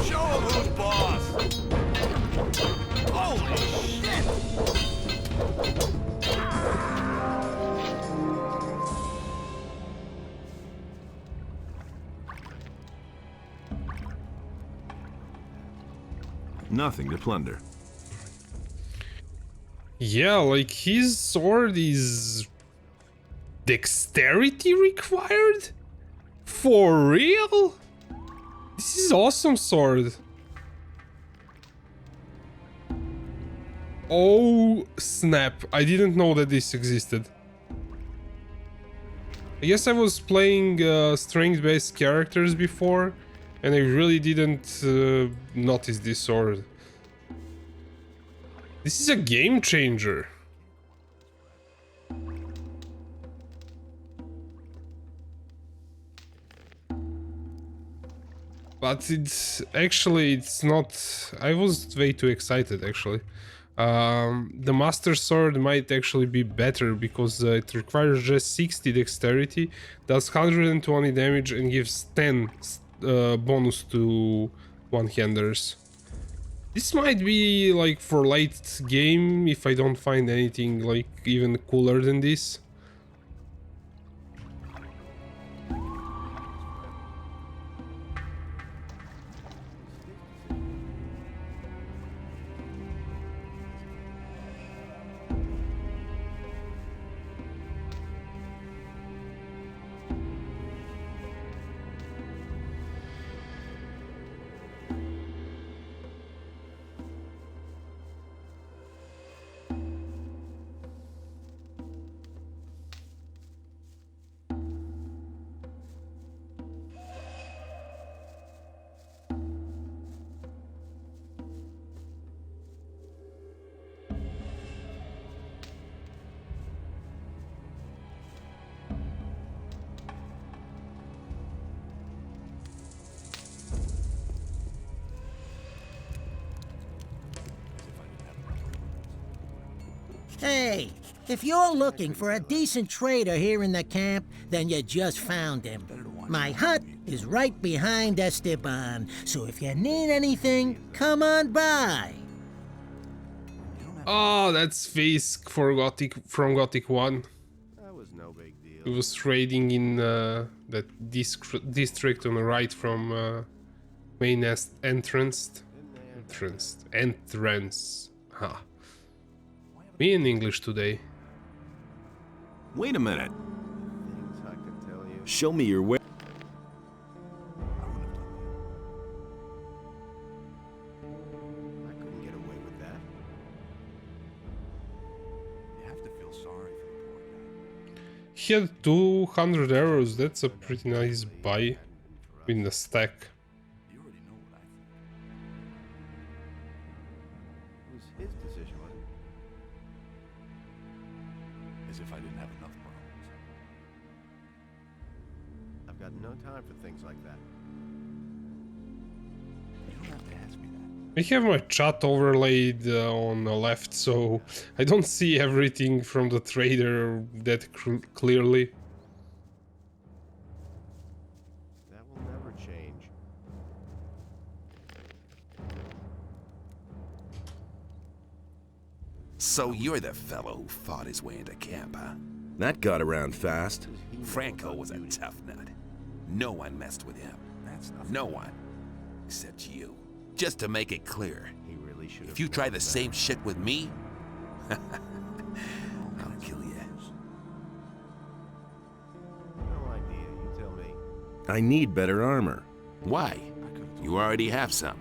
Show him who's boss! Holy shit! Nothing to plunder. Yeah, like his sword is dexterity required? For real? This is awesome sword. Oh snap, I didn't know that this existed. I guess I was playing strength-based characters before, and I really didn't notice this sword. This is a game changer. But it's not. I was way too excited actually. The Master Sword might actually be better because it requires just 60 dexterity, does 120 damage and gives 10 bonus to one-handers. This might be like for late game if I don't find anything like even cooler than this. Hey, if you're looking for a decent trader here in the camp, then you just found him. My hut is right behind Esteban, so if you need anything, come on by. Oh, that's Face for Gothic from Gothic 1. That was no big deal. He was trading in that district on the right from main entrance. Ha. Me in English today. Wait a minute. Things I could tell you. Show me your way. I couldn't get away with that. You have to feel sorry for the poor guy. He had 200 arrows. That's a pretty nice buy in the stack. You already know what I think. It was his decision, wasn't it? As if I didn't have enough problems. I've got no time for things like that. You don't have to ask me that. I have my chat overlaid on the left, so I don't see everything from the trader that clearly. That will never change. So you're the fellow who fought his way into camp, huh? That got around fast. Franco was a tough nut. No one messed with him. That's nothing. No one. Except you. Just to make it clear, He really should have. if you try the same shit with me, I'll kill you. No idea. You tell me. I need better armor. Why? You already have some.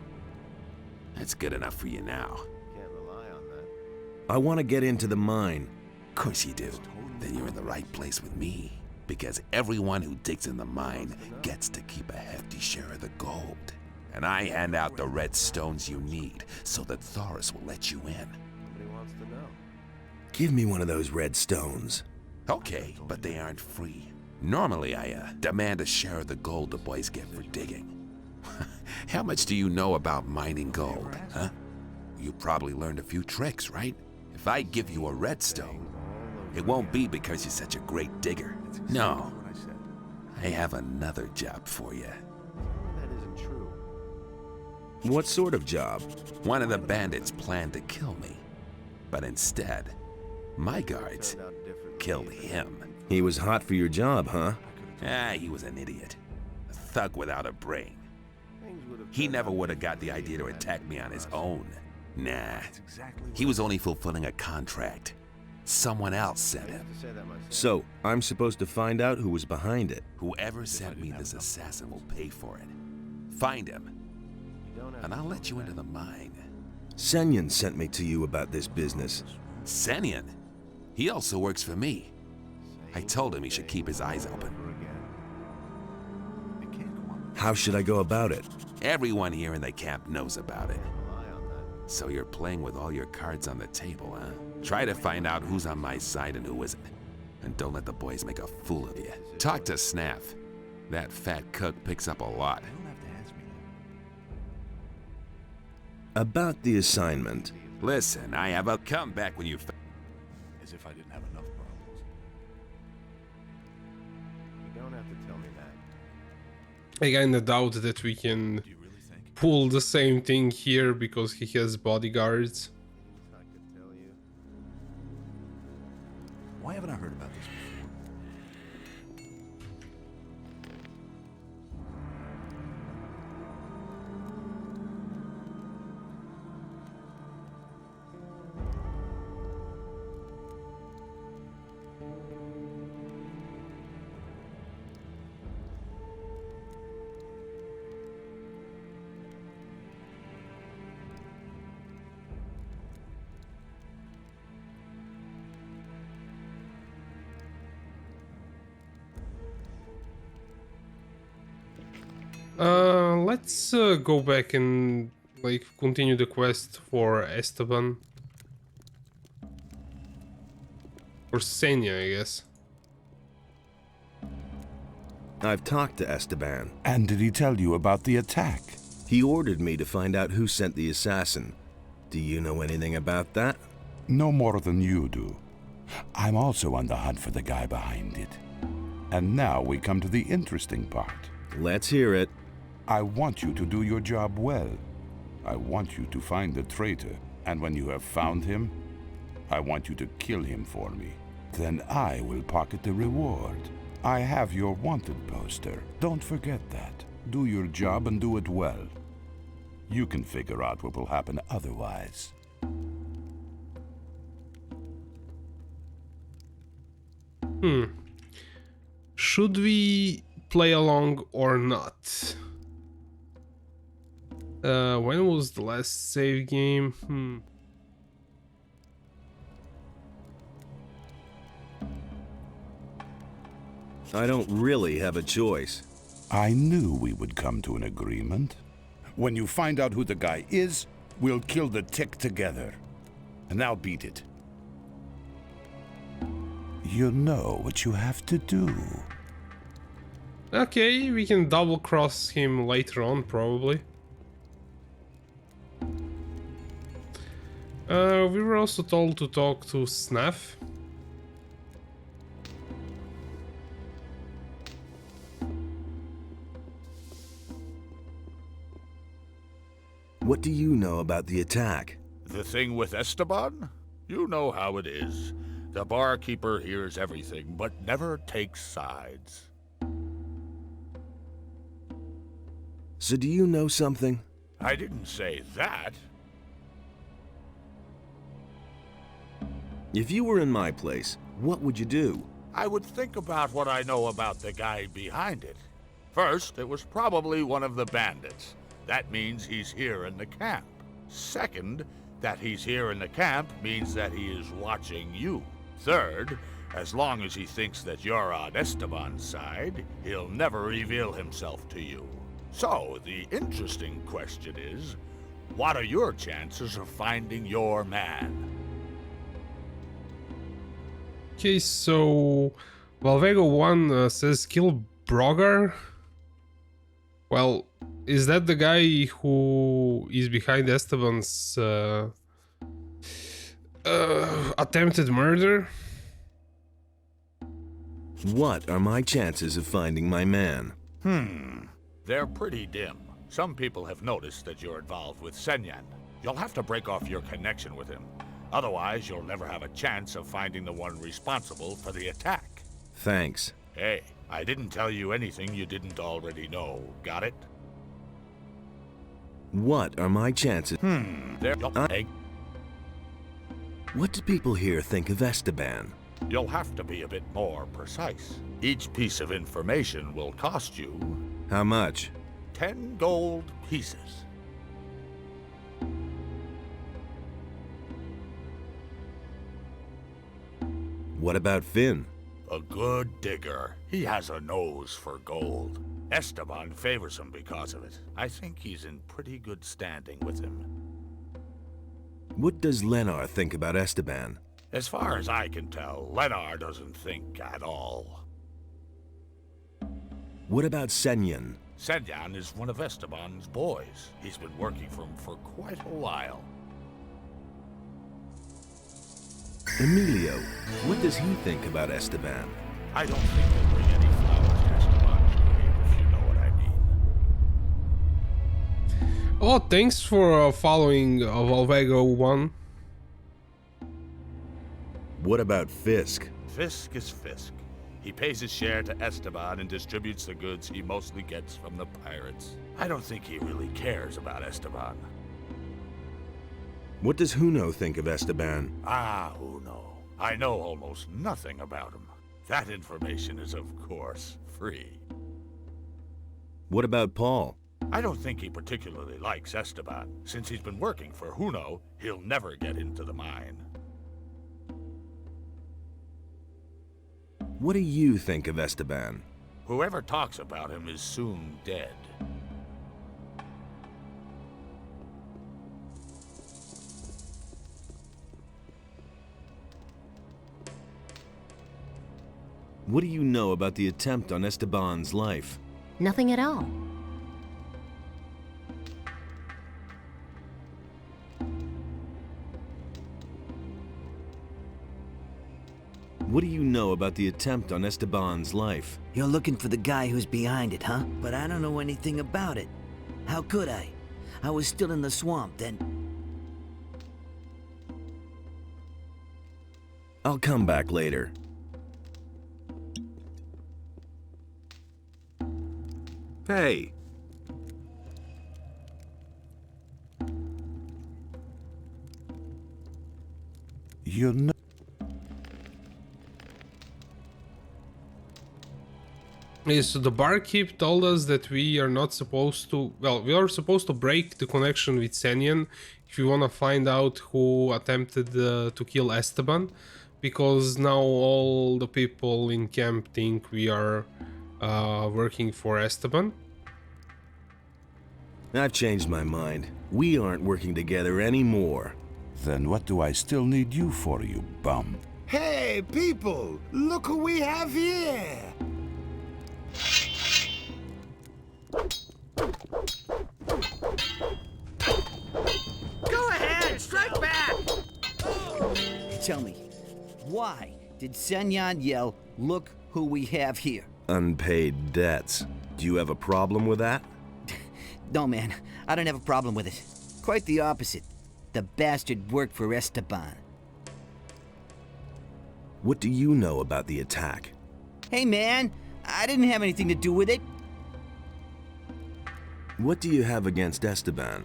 That's good enough for you now. Can't rely on that. I want to get into the mine. Of course you do. Then you're in the right place with me. Because everyone who digs in the mine gets to keep a hefty share of the gold. And I hand out the red stones you need so that Thoris will let you in. Nobody wants to know. Give me one of those red stones. Okay, but they aren't free. Normally I demand a share of the gold the boys get for digging. How much do you know about mining gold, huh? You probably learned a few tricks, right? If I give you a redstone, it won't be because you're such a great digger. No, What I said. I have another job for you. That isn't true. What sort of job? One of the bandits planned to kill me, but instead, my guards Turned out differently. killed him. He was hot for your job, huh? He was an idiot. A thug without a brain. Things would have He turned never out would have got the differently idea to if I attack didn't me on his trust own. Nah, Exactly. he was only fulfilling a contract. Someone else sent I him. used to say that myself. So, I'm supposed to find out who was behind it. Whoever sent me this assassin will pay for it. Find him, You don't have and to I'll tell let me you that. into the mine. Senyan sent me to you about this business. Senyan. He also works for me. I told him he should keep his eyes open. Over again. It can't go on. How should I go about it? Everyone here in the camp knows about it. Rely on that. So you're playing with all your cards on the table, huh? Try to find out who's on my side and who isn't. And don't let the boys make a fool of you. Talk to Snaff. That fat cook picks up a lot. You don't have to ask me About the assignment. Listen, I have a come back when you... that. As if I didn't have enough problems. You don't have to tell me that. I kinda doubt that we can Do you really think? pull the same thing here because he has bodyguards. Things I could tell you. Why haven't I heard about this before? Let's go back and like continue the quest for Esteban. Or Senya, I guess. I've talked to Esteban. And did he tell you about the attack? He ordered me to find out who sent the assassin. Do you know anything about that? No more than you do. I'm also on the hunt for the guy behind it. And now we come to the interesting part. Let's hear it. I want you to do your job well. I want you to find the traitor, and when you have found him, I want you to kill him for me. Then I will pocket the reward. I have your wanted poster. Don't forget that. Do your job and do it well. You can figure out what will happen otherwise. Should we play along or not? When was the last save game? I don't really have a choice. I knew we would come to an agreement. When you find out who the guy is, we'll kill the tick together. And now beat it. You know what you have to do. Okay, we can double cross him later on, probably. We were also told to talk to Snaff. What do you know about the attack? The thing with Esteban? You know how it is. The barkeeper hears everything, but never takes sides. So do you know something? I didn't say that. If you were in my place, what would you do? I would think about what I know about the guy behind it. First, it was probably one of the bandits. That means he's here in the camp. Second, that he's here in the camp means that he is watching you. Third, as long as he thinks that you're on Esteban's side, he'll never reveal himself to you. So, the interesting question is, what are your chances of finding your man? Okay, so Valvego 1 says kill Brogar. Well, is that the guy who is behind Esteban's attempted murder? What are my chances of finding my man? They're pretty dim. Some people have noticed that you're involved with Senyan. You'll have to break off your connection with him. Otherwise, you'll never have a chance of finding the one responsible for the attack. Thanks. Hey, I didn't tell you anything you didn't already know. Got it? What are my chances? What do people here think of Esteban? You'll have to be a bit more precise. Each piece of information will cost you... How much? 10 gold pieces. What about Finn? A good digger. He has a nose for gold. Esteban favors him because of it. I think he's in pretty good standing with him. What does Lenar think about Esteban? As far as I can tell, Lenar doesn't think at all. What about Senyan? Senyan is one of Esteban's boys. He's been working for him for quite a while. Emilio, what does he think about Esteban? I don't think he'll bring any flowers to Esteban's grave, if you know what I mean. Oh, thanks for following Valvego 1. What about Fisk? Fisk is Fisk. He pays his share to Esteban and distributes the goods he mostly gets from the pirates. I don't think he really cares about Esteban. What does Huno think of Esteban? Ah, Huno. I know almost nothing about him. That information is, of course, free. What about Paul? I don't think he particularly likes Esteban. Since he's been working for Huno, he'll never get into the mine. What do you think of Esteban? Whoever talks about him is soon dead. What do you know about the attempt on Esteban's life? Nothing at all. What do you know about the attempt on Esteban's life? You're looking for the guy who's behind it, huh? But I don't know anything about it. How could I? I was still in the swamp then. I'll come back later. Hey! You're not... Yes, so the barkeep told us that we are not supposed to... Well, we are supposed to break the connection with Senyan if we want to find out who attempted to kill Esteban, because now all the people in camp think we are working for Esteban. I've changed my mind. We aren't working together anymore. Then what do I still need you for, you bum? Hey, people! Look who we have here! Go ahead, strike back! Tell me, why did Senyan yell, "Look who we have here"? Unpaid debts. Do you have a problem with that? No, man, I don't have a problem with it. Quite the opposite. The bastard worked for Esteban. What do you know about the attack? Hey, man, I didn't have anything to do with it. What do you have against Esteban?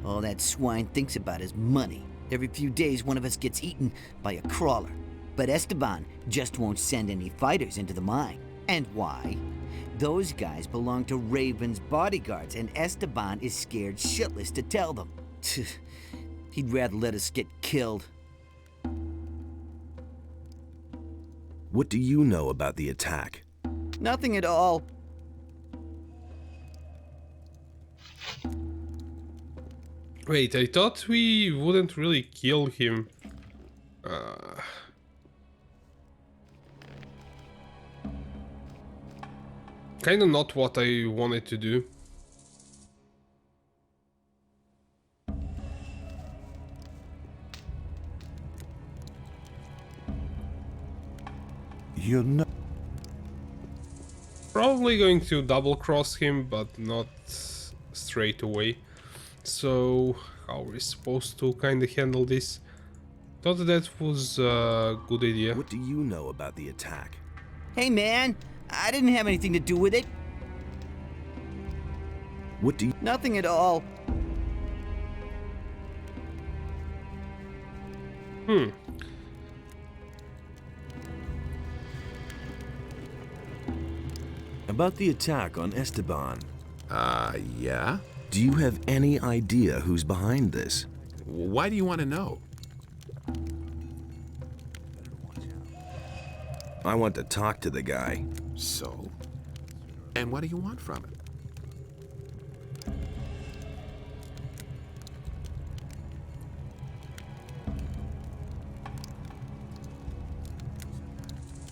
All that swine thinks about is money. Every few days, one of us gets eaten by a crawler. But Esteban just won't send any fighters into the mine. And why? Those guys belong to Raven's bodyguards, and Esteban is scared shitless to tell them. He'd rather let us get killed. What do you know about the attack? Nothing at all. Wait, I thought we wouldn't really kill him. Kinda not what I wanted to do. You're not... Probably going to double cross him, but not straight away. So, how are we supposed to kinda handle this? Thought that was a good idea. What do you know about the attack? Hey, man, I didn't have anything to do with it. What do you... Nothing at all. About the attack on Esteban. Yeah? Do you have any idea who's behind this? Why do you want to know? I want to talk to the guy. So? And what do you want from him?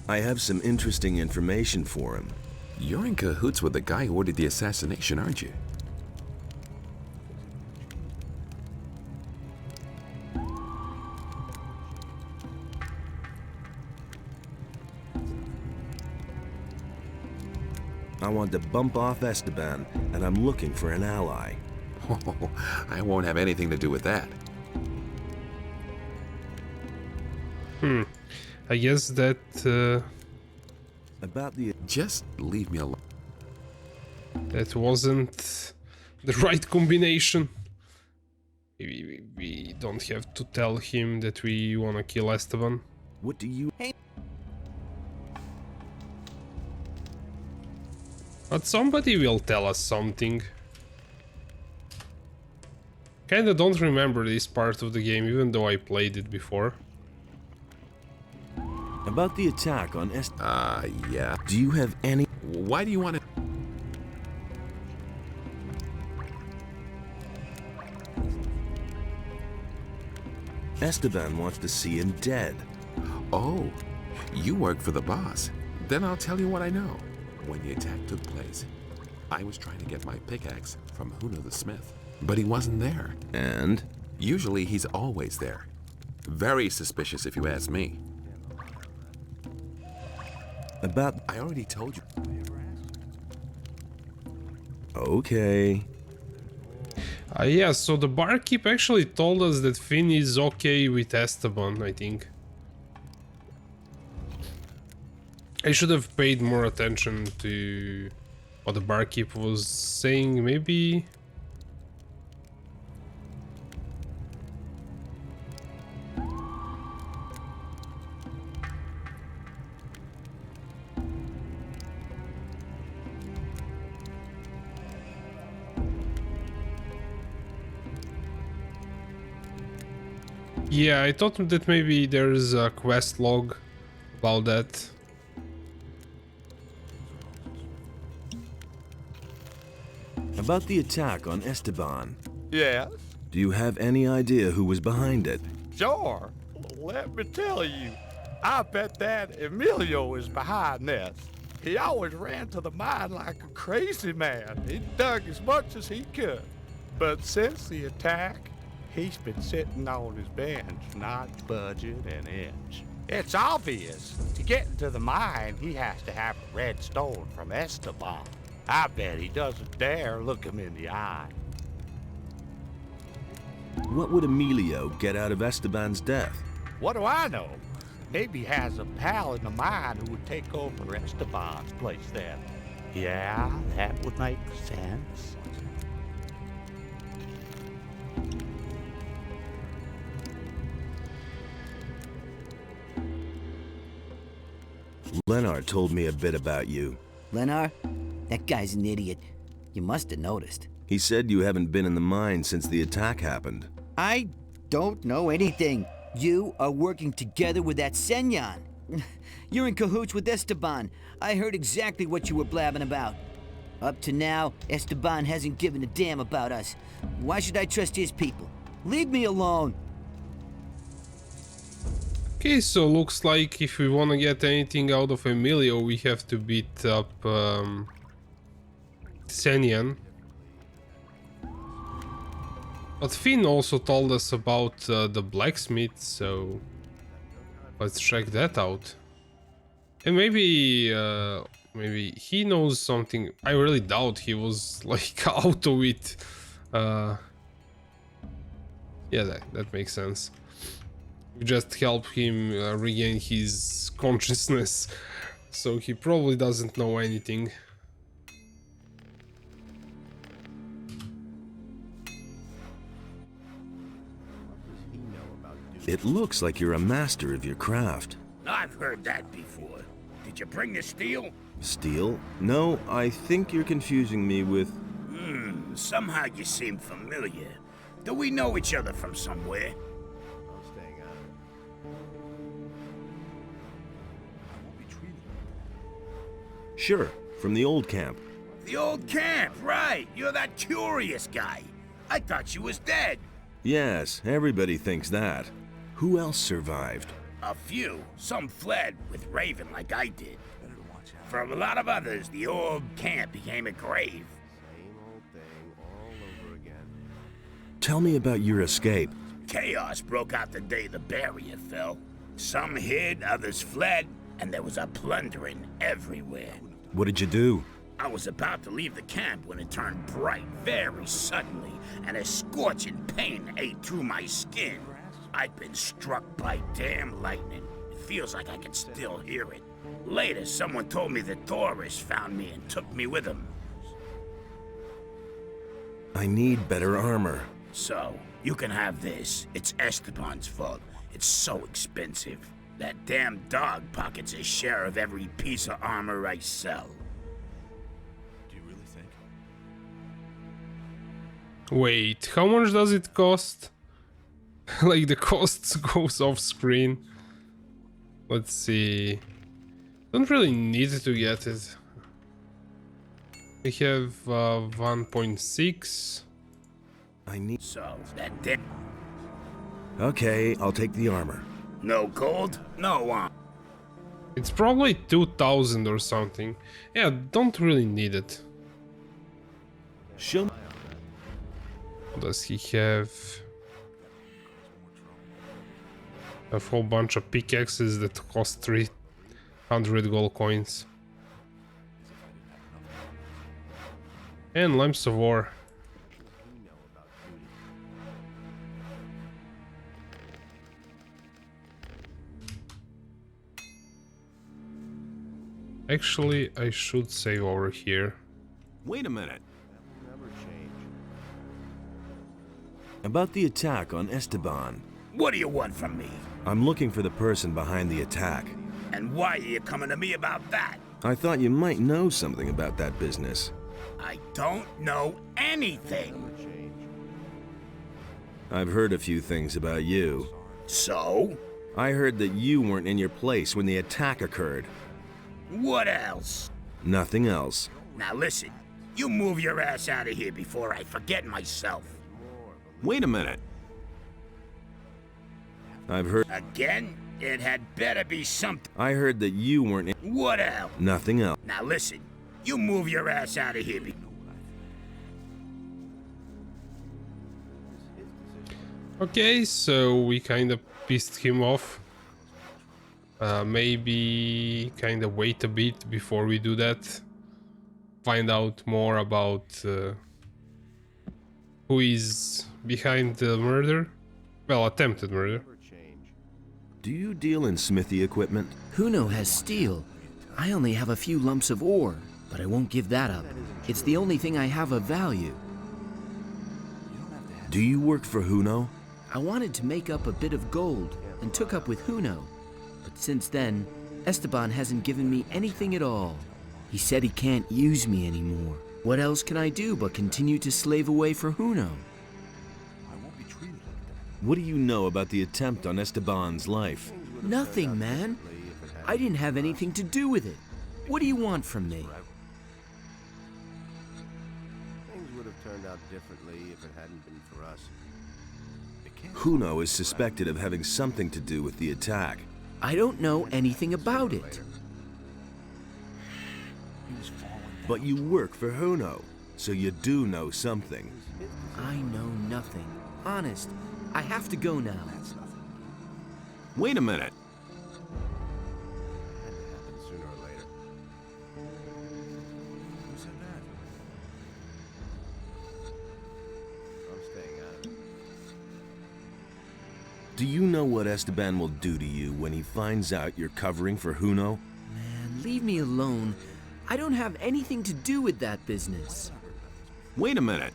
I have some interesting information for him. You're in cahoots with the guy who ordered the assassination, aren't you? I want to bump off Esteban, and I'm looking for an ally. Oh, I won't have anything to do with that. I guess that... About the... Just leave me alone. that wasn't the right combination. Maybe we don't have to tell him that we wanna kill Esteban. What do you... But somebody will tell us something. Kinda don't remember this part of the game, even though I played it before. About the attack on Yeah. Do you have any... Why do you want to... Esteban wants to see him dead. Oh, you work for the boss. Then I'll tell you what I know. When the attack took place, I was trying to get my pickaxe from Huna the smith, but he wasn't there. And? Usually he's always there. Very suspicious if you ask me. About... I already told you. Okay. Yeah, so the barkeep actually told us that Finn is okay with Esteban, I think. I should have paid more attention to what the barkeep was saying, maybe. Yeah, I thought that maybe there's a quest log about that. About the attack on Esteban. Yes? Do you have any idea who was behind it? Sure. Let me tell you. I bet that Emilio is behind this. He always ran to the mine like a crazy man. He dug as much as he could. But since the attack, he's been sitting on his bench, not budging an inch. It's obvious. To get into the mine, he has to have a red stone from Esteban. I bet he doesn't dare look him in the eye. What would Emilio get out of Esteban's death? What do I know? Maybe he has a pal in the mine who would take over Esteban's place then. Yeah, that would make sense. Leonard told me a bit about you. Lenar? That guy's an idiot. You must have noticed. He said you haven't been in the mine since the attack happened. I don't know anything. You are working together with that Senyan. You're in cahoots with Esteban. I heard exactly what you were blabbing about. Up to now, Esteban hasn't given a damn about us. Why should I trust his people? Leave me alone. Okay, so looks like if we want to get anything out of Emilio, we have to beat up Senyan. But Finn also told us about the blacksmith, so let's check that out. And maybe maybe he knows something. I really doubt he was like out of it. Yeah, that makes sense. We just help him regain his consciousness, so he probably doesn't know anything. It looks like you're a master of your craft. I've heard that before. Did you bring the steel? Steel? No, I think you're confusing me with... Somehow you seem familiar. Do we know each other from somewhere? Sure, from the old camp. The old camp, right. You're that curious guy. I thought you was dead. Yes, everybody thinks that. Who else survived? A few. Some fled with Raven like I did. For a lot of others, the old camp became a grave. Same old thing all over again. Tell me about your escape. Chaos broke out the day the barrier fell. Some hid, others fled, and there was a plundering everywhere. What did you do? I was about to leave the camp when it turned bright very suddenly, and a scorching pain ate through my skin. I'd been struck by damn lightning. It feels like I can still hear it. Later, someone told me that Thoris found me and took me with him. I need better armor. So, you can have this. It's Esteban's fault. It's so expensive. That damn dog pockets a share of every piece of armor I sell. Do you really think? Wait, how much does it cost? Like the cost goes off screen. Let's see. Don't really need to get it. We have 1.6. I need... So, that damn... Okay, I'll take the armor. No gold, no armor. It's probably 2,000 or something. Yeah, don't really need it. Show me. What does he have? A whole bunch of pickaxes that cost 100 gold coins. And lamps of ore. Actually, I should save over here. Wait a minute. About the attack on Esteban. What do you want from me? I'm looking for the person behind the attack. And why are you coming to me about that? I thought you might know something about that business. I don't know anything. I've heard a few things about you. So? I heard that you weren't in your place when the attack occurred. What else? Nothing else. Now listen, you move your ass out of here before I forget myself. Wait a minute. I've heard... Again? It had better be something. I heard that you weren't in... What else? Nothing else. Now listen, you move your ass out of here. Okay, so we kind of pissed him off. Maybe kind of wait a bit before we do that. Find out more about who is behind the murder. Well, attempted murder. Do you deal in smithy equipment? Huno has steel. I only have a few lumps of ore, but I won't give that up. It's the only thing I have of value. Do you work for Huno? I wanted to make up a bit of gold and took up with Huno. But since then, Esteban hasn't given me anything at all. He said he can't use me anymore. What else can I do but continue to slave away for Huno? What do you know about the attempt on Esteban's life? Nothing, man. I didn't have anything to do with it. What do you want from me? Things would have turned out differently if it hadn't been for us. Huno is suspected of having something to do with the attack. I don't know anything about it. But you work for Huno, so you do know something. I know nothing. Honest, I have to go now. Wait a minute. Sooner or later. Who said that? I'm staying out of it. Do you know what Esteban will do to you when he finds out you're covering for Huno? Man, leave me alone. I don't have anything to do with that business. Wait a minute.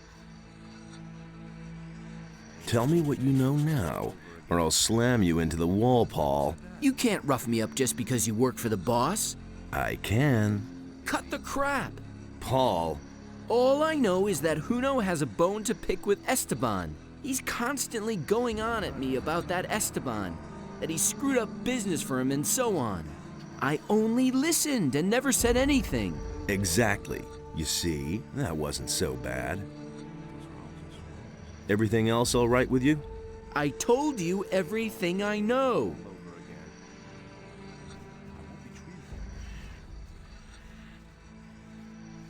Tell me what you know now, or I'll slam you into the wall, Paul. You can't rough me up just because you work for the boss. I can. Cut the crap. Paul. All I know is that Huno has a bone to pick with Esteban. He's constantly going on at me about that Esteban, that he screwed up business for him and so on. I only listened and never said anything. Exactly. You see, that wasn't so bad. Everything else all right with you? I told you everything I know.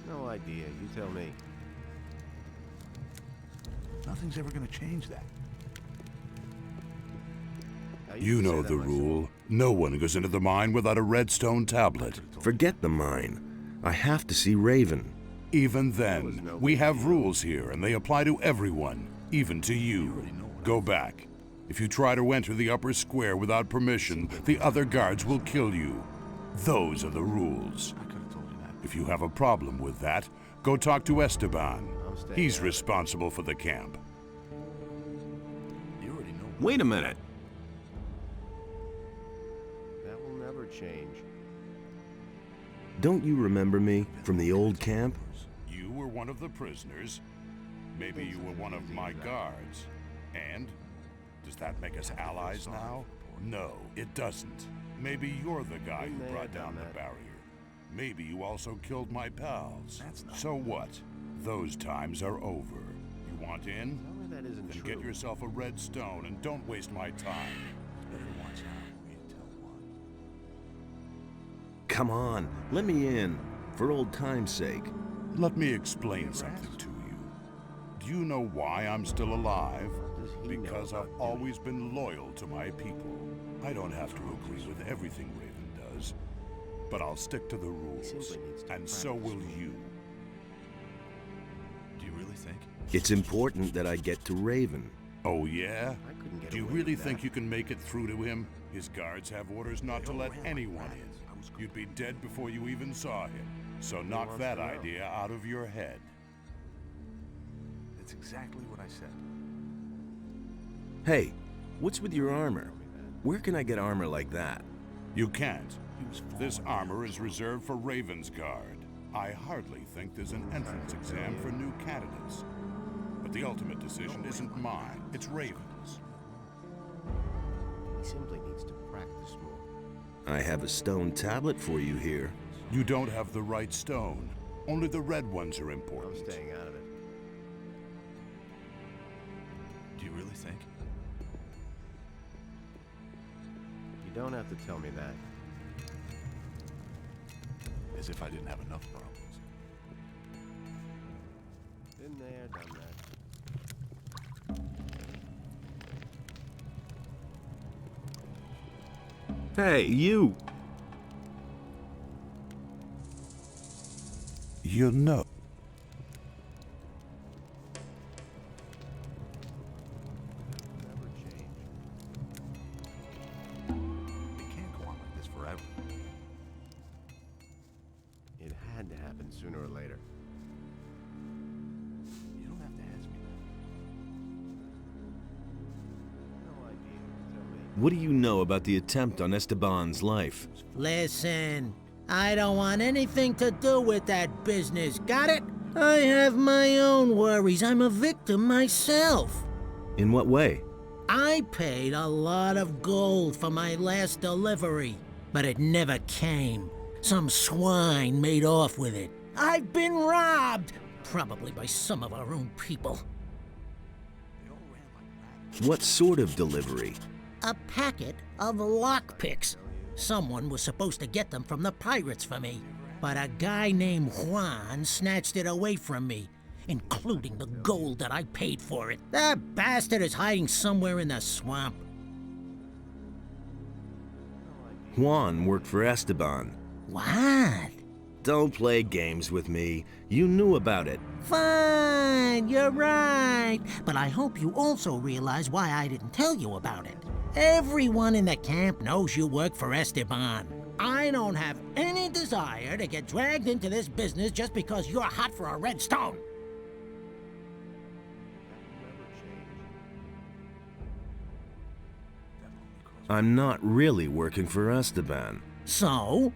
No idea. You tell me. Nothing's ever gonna change that. You know the rule. No one goes into the mine without a redstone tablet. Forget the mine. I have to see Raven. Even then, we have rules here, and they apply to everyone, even to you. Go back. If you try to enter the upper square without permission, the other guards will kill you. Those are the rules. If you have a problem with that, go talk to Esteban. He's responsible for the camp. Wait a minute. That will never change. Don't you remember me from the old camp? You were one of the prisoners. Maybe you were one of my guards. And? Does that make us allies now? No, it doesn't. Maybe you're the guy who brought down the barrier. Maybe you also killed my pals. So what? Those times are over. You want in? Then get yourself a red stone and don't waste my time. Come on, let me in, for old time's sake. Let me explain something to you. Do you know why I'm still alive? Because I've always been loyal to my people. I don't have to agree with everything Raven does. but I'll stick to the rules, and so will you. Do you really think? It's important that I get to Raven. Oh, yeah? Do you really think you can make it through to him? His guards have orders not to let anyone in. You'd be dead before you even saw him. So knock that idea out of your head. That's exactly what I said. Hey, what's with your armor? Where can I get armor like that? You can't. This armor is reserved for Raven's Guard. I hardly think there's an entrance exam for new candidates. But the ultimate decision isn't mine, it's Raven's. He simply needs to practice more. I have a stone tablet for you here. You don't have the right stone. Only the red ones are important. I'm staying out of it. Do you really think? You don't have to tell me that. As if I didn't have enough problems. Been there, done that. Hey, you! You know. Never change. It can't go on like this forever. It had to happen sooner or later. You don't have to ask me that. No idea. Tell me. What do you know about the attempt on Esteban's life? Listen, I don't want anything to do with that business, got it? I have my own worries. I'm a victim myself. In what way? I paid a lot of gold for my last delivery, but it never came. Some swine made off with it. I've been robbed, probably by some of our own people. What sort of delivery? A packet of lockpicks. Someone was supposed to get them from the pirates for me, but a guy named Juan snatched it away from me, including the gold that I paid for it. That bastard is hiding somewhere in the swamp. Juan worked for Esteban. What? Don't play games with me. You knew about it. Fine, you're right. But I hope you also realize why I didn't tell you about it. Everyone in the camp knows you work for Esteban. I don't have any desire to get dragged into this business just because you're hot for a red stone. I'm not really working for Esteban. So?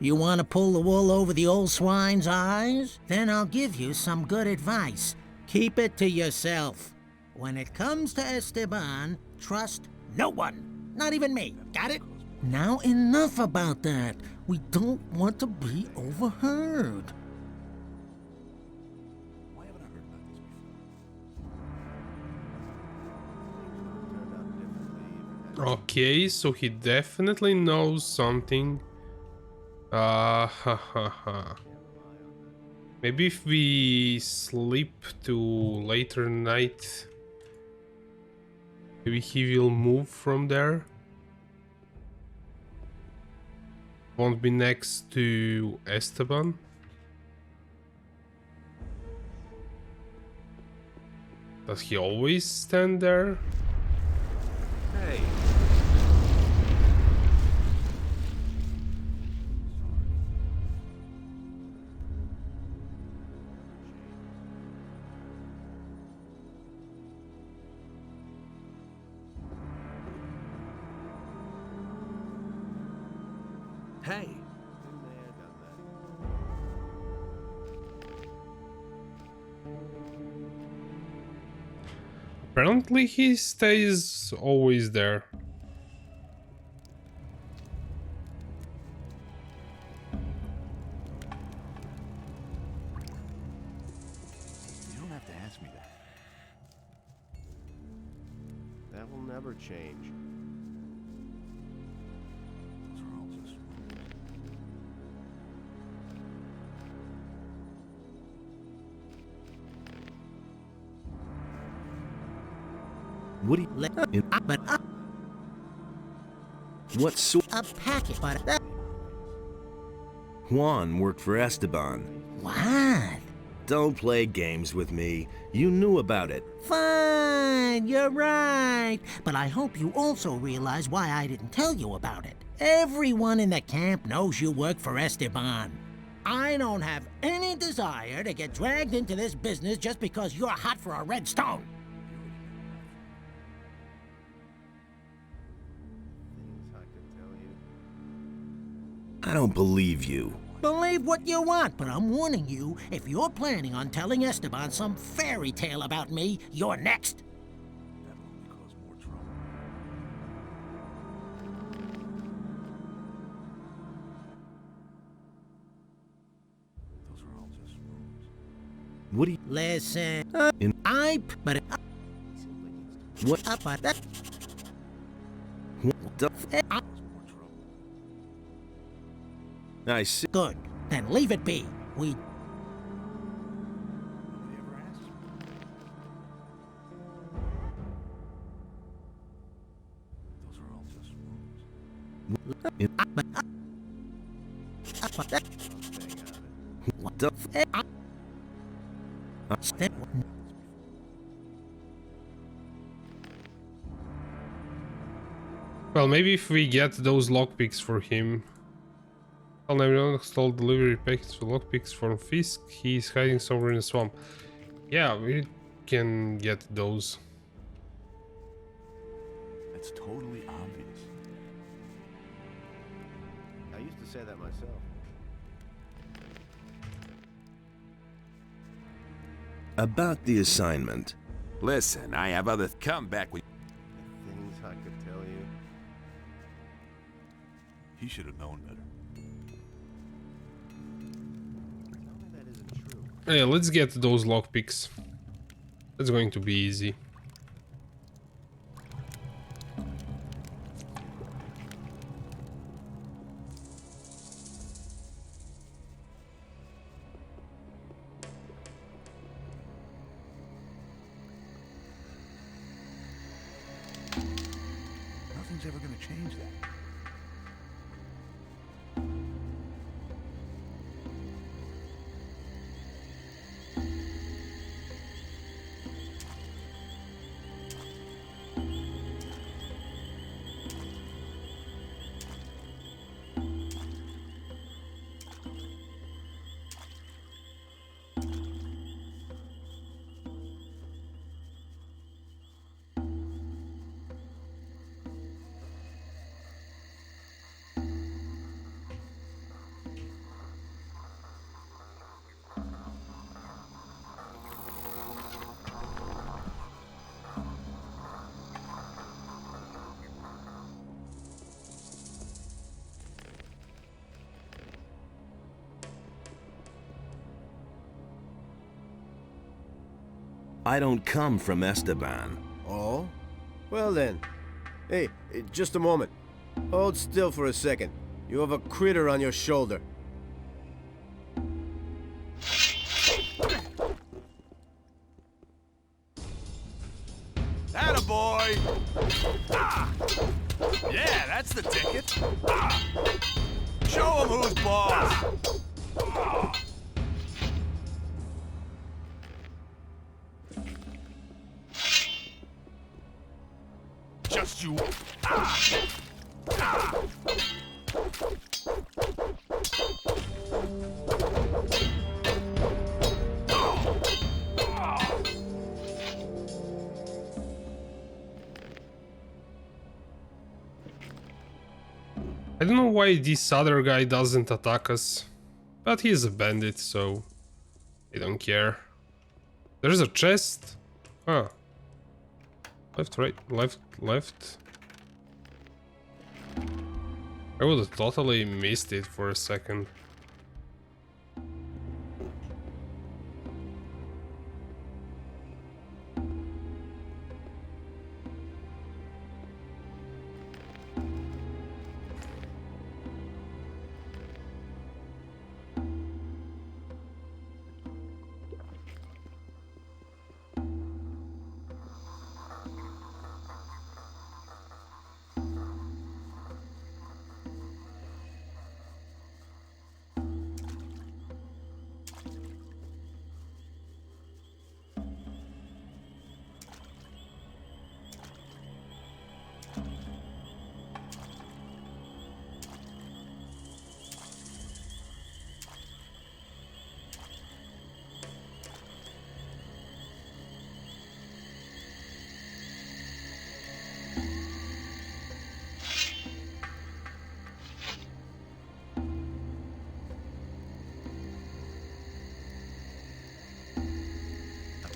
You want to pull the wool over the old swine's eyes? Then I'll give you some good advice. Keep it to yourself. When it comes to Esteban, trust no one. Not even me. Got it? Now enough about that. We don't want to be overheard. Why haven't I heard about this before? Okay, so he definitely knows something. Maybe if we sleep to later night, maybe he will move from there. Won't be next to Esteban. Does he always stand there? Hey. Hey. Apparently he stays always there. You don't have to ask me that. That will never change. Those are all just rules. What do you... What sort... A packet, but that... Juan worked for Esteban. What? Don't play games with me. You knew about it. Fine, you're right. But I hope you also realize why I didn't tell you about it. Everyone in the camp knows you work for Esteban. I don't have any desire to get dragged into this business just because you're hot for a red stone. I don't believe you. Believe what you want, but I'm warning you, if you're planning on telling Esteban some fairy tale about me, you're next. That'll only cause more trouble. Those are all just rules. What do you... Listen, In... but What? about that. What the... I see. Good. Then leave it be. We... Nobody ever asks me. Those are all just rules. What the... Well, maybe if we get those lockpicks for him. I'll never install delivery packets for lockpicks from Fisk. He's hiding somewhere in the swamp. Yeah, we can get those. It's totally obvious. I used to say that myself. About the assignment. Listen, I have other... Come back with... Things I could tell you. He should have known better. Yeah, let's get those lockpicks. That's going to be easy. Nothing's ever gonna change that. I don't come from Esteban. Oh? Well then. Hey, just a moment. Hold still for a second. You have a critter on your shoulder. Attaboy! Ah. Yeah, that's the ticket. Ah. Show him who's boss. Ah. Just you. Ah. Ah. I don't know why this other guy doesn't attack us, but he's a bandit, so I don't care. There's a chest. Huh. Left, right, left, left. I would have totally missed it for a second.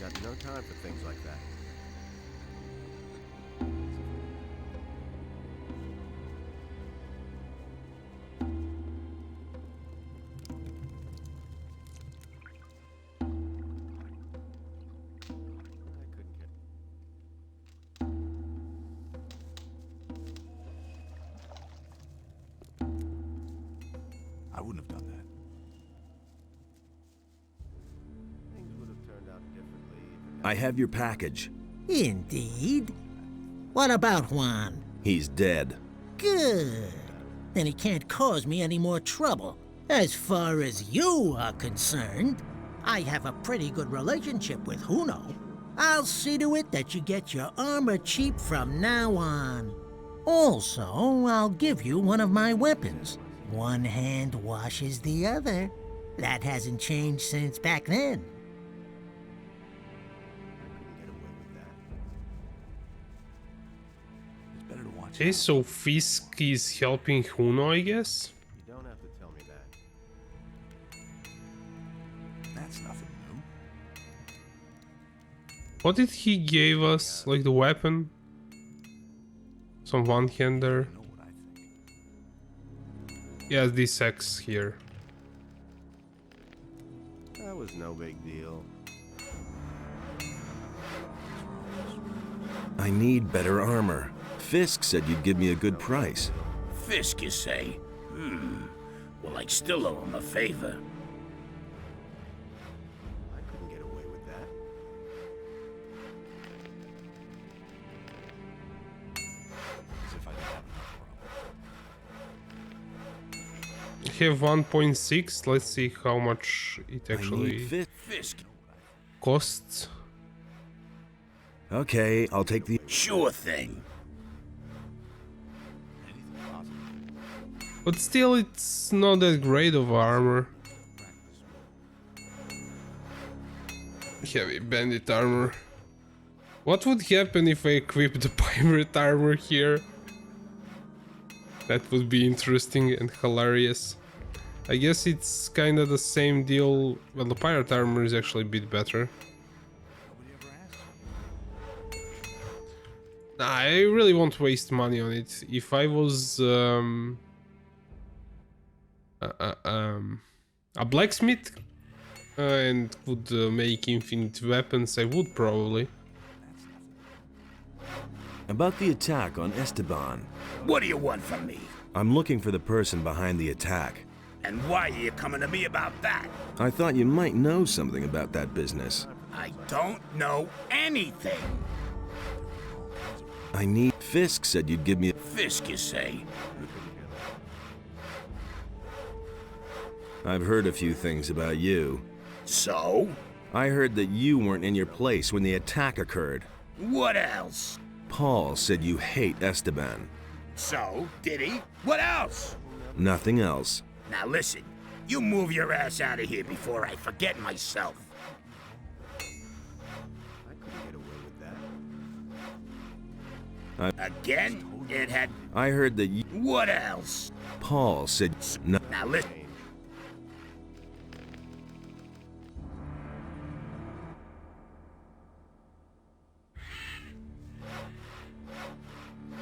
got no time for things like that. I wouldn't have done that. Things would have turned out differently. I have your package. Indeed. What about Juan? He's dead. Good. Then he can't cause me any more trouble. As far as you are concerned, I have a pretty good relationship with Juno. I'll see to it that you get your armor cheap from now on. Also, I'll give you one of my weapons. One hand washes the other. That hasn't changed since back then. It's better to watch Okay, so Fisk is helping Huno, I guess? You don't have to tell me that. That's nothing new. What did he give us? Like the weapon? Some one-hander? You know what I think. Yeah, this X here. That was no big deal. I need better armor. Fisk said you'd give me a good price. Fisk, you say? Well, I still owe him a favor. I couldn't get away with that. As if I didn't have enough I have 1.6. Let's see how much it I actually need Fisk. costs. Okay, I'll take the... Sure thing. But still, it's not that great of armor. Heavy bandit armor. What would happen if I equip the pirate armor here? That would be interesting and hilarious. I guess it's kind of the same deal. Well, the pirate armor is actually a bit better. Nah, I really won't waste money on it. If I was a blacksmith and could make infinite weapons, I would probably. About the attack on Esteban. What do you want from me? I'm looking for the person behind the attack. And why are you coming to me about that? I thought you might know something about that business. I don't know anything. I need... Fisk said you'd give me... Fisk, you say? I've heard a few things about you. So? I heard that you weren't in your place when the attack occurred. What else? Paul said you hate Esteban. So, did he? What else? Nothing else. Now listen, you move your ass out of here before I forget myself. I couldn't get away with that. Again? It had... I heard that you... What else? Paul said... No. Now listen.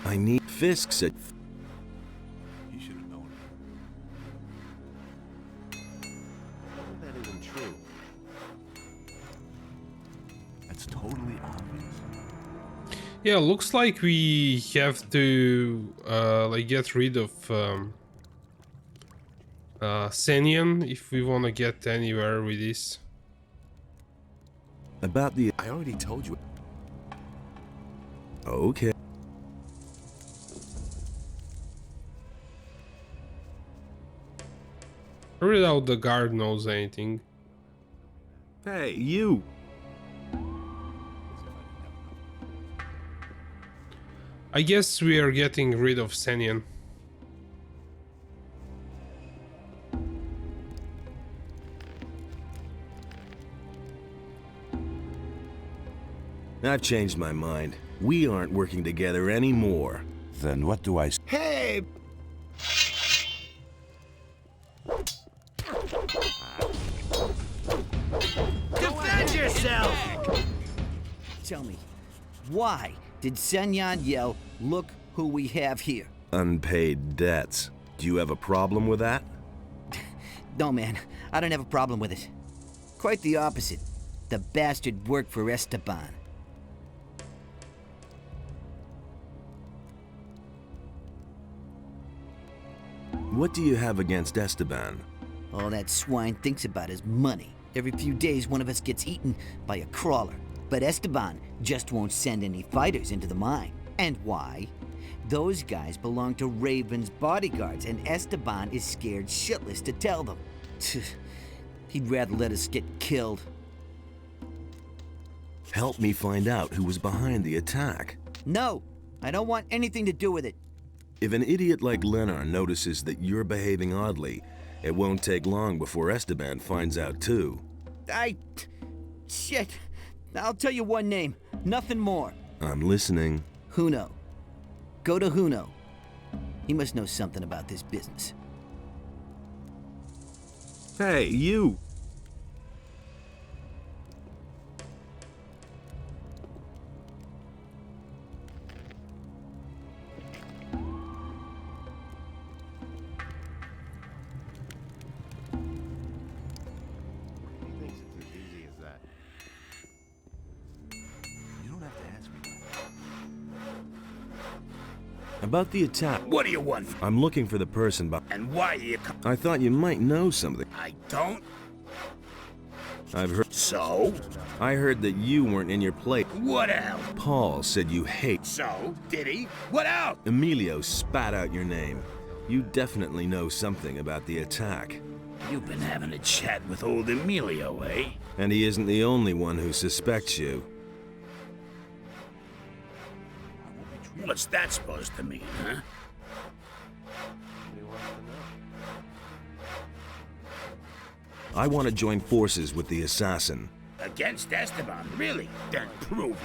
I need... Fisk said... You should have known. That isn't true. That's totally obvious. Yeah, looks like we have to like get rid of Senian if we want to get anywhere with this. About the... I already told you. Okay. I really doubt the guard knows anything. Hey, you! I guess we are getting rid of Senian. I've changed my mind. We aren't working together anymore. Then what do I... Hey! Defend yourself! tell me, why did Senyan yell, "Look who we have here"? Unpaid debts. Do you have a problem with that? No, man, I don't have a problem with it. Quite the opposite. The bastard worked for Esteban. What do you have against Esteban? All that swine thinks about is money. Every few days, one of us gets eaten by a crawler. But Esteban just won't send any fighters into the mine. And why? Those guys belong to Raven's bodyguards, and Esteban is scared shitless to tell them. He'd rather let us get killed. Help me find out who was behind the attack. No, I don't want anything to do with it. If an idiot like Lenar notices that you're behaving oddly, it won't take long before Esteban finds out too. Shit. I'll tell you one name, nothing more. I'm listening. Huno. Go to Huno. He must know something about this business. Hey, you! About the attack. What do you want? I'm looking for the person And why you I thought you might know something. I don't. I've heard. So? I heard that you weren't in your place. What else? Paul said you hate. So? Did he? What else? Emilio spat out your name. You definitely know something about the attack. You've been having a chat with old Emilio, eh? And he isn't the only one who suspects you. What's that supposed to mean, huh? I want to join forces with the assassin. Against Esteban, really? Then prove it.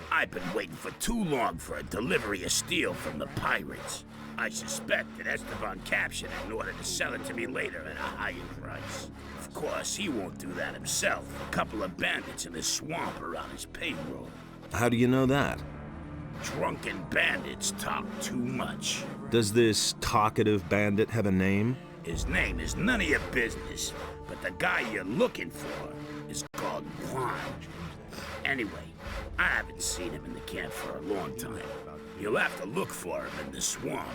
I've been waiting for too long for a delivery of steel from the pirates. I suspect that Esteban captured it in order to sell it to me later at a higher price. Of course, he won't do that himself. A couple of bandits in the swamp are on his payroll. How do you know that? Drunken bandits talk too much. Does this talkative bandit have a name? His name is none of your business, but the guy you're looking for is called Juan. Anyway, I haven't seen him in the camp for a long time. You'll have to look for him in the swamp.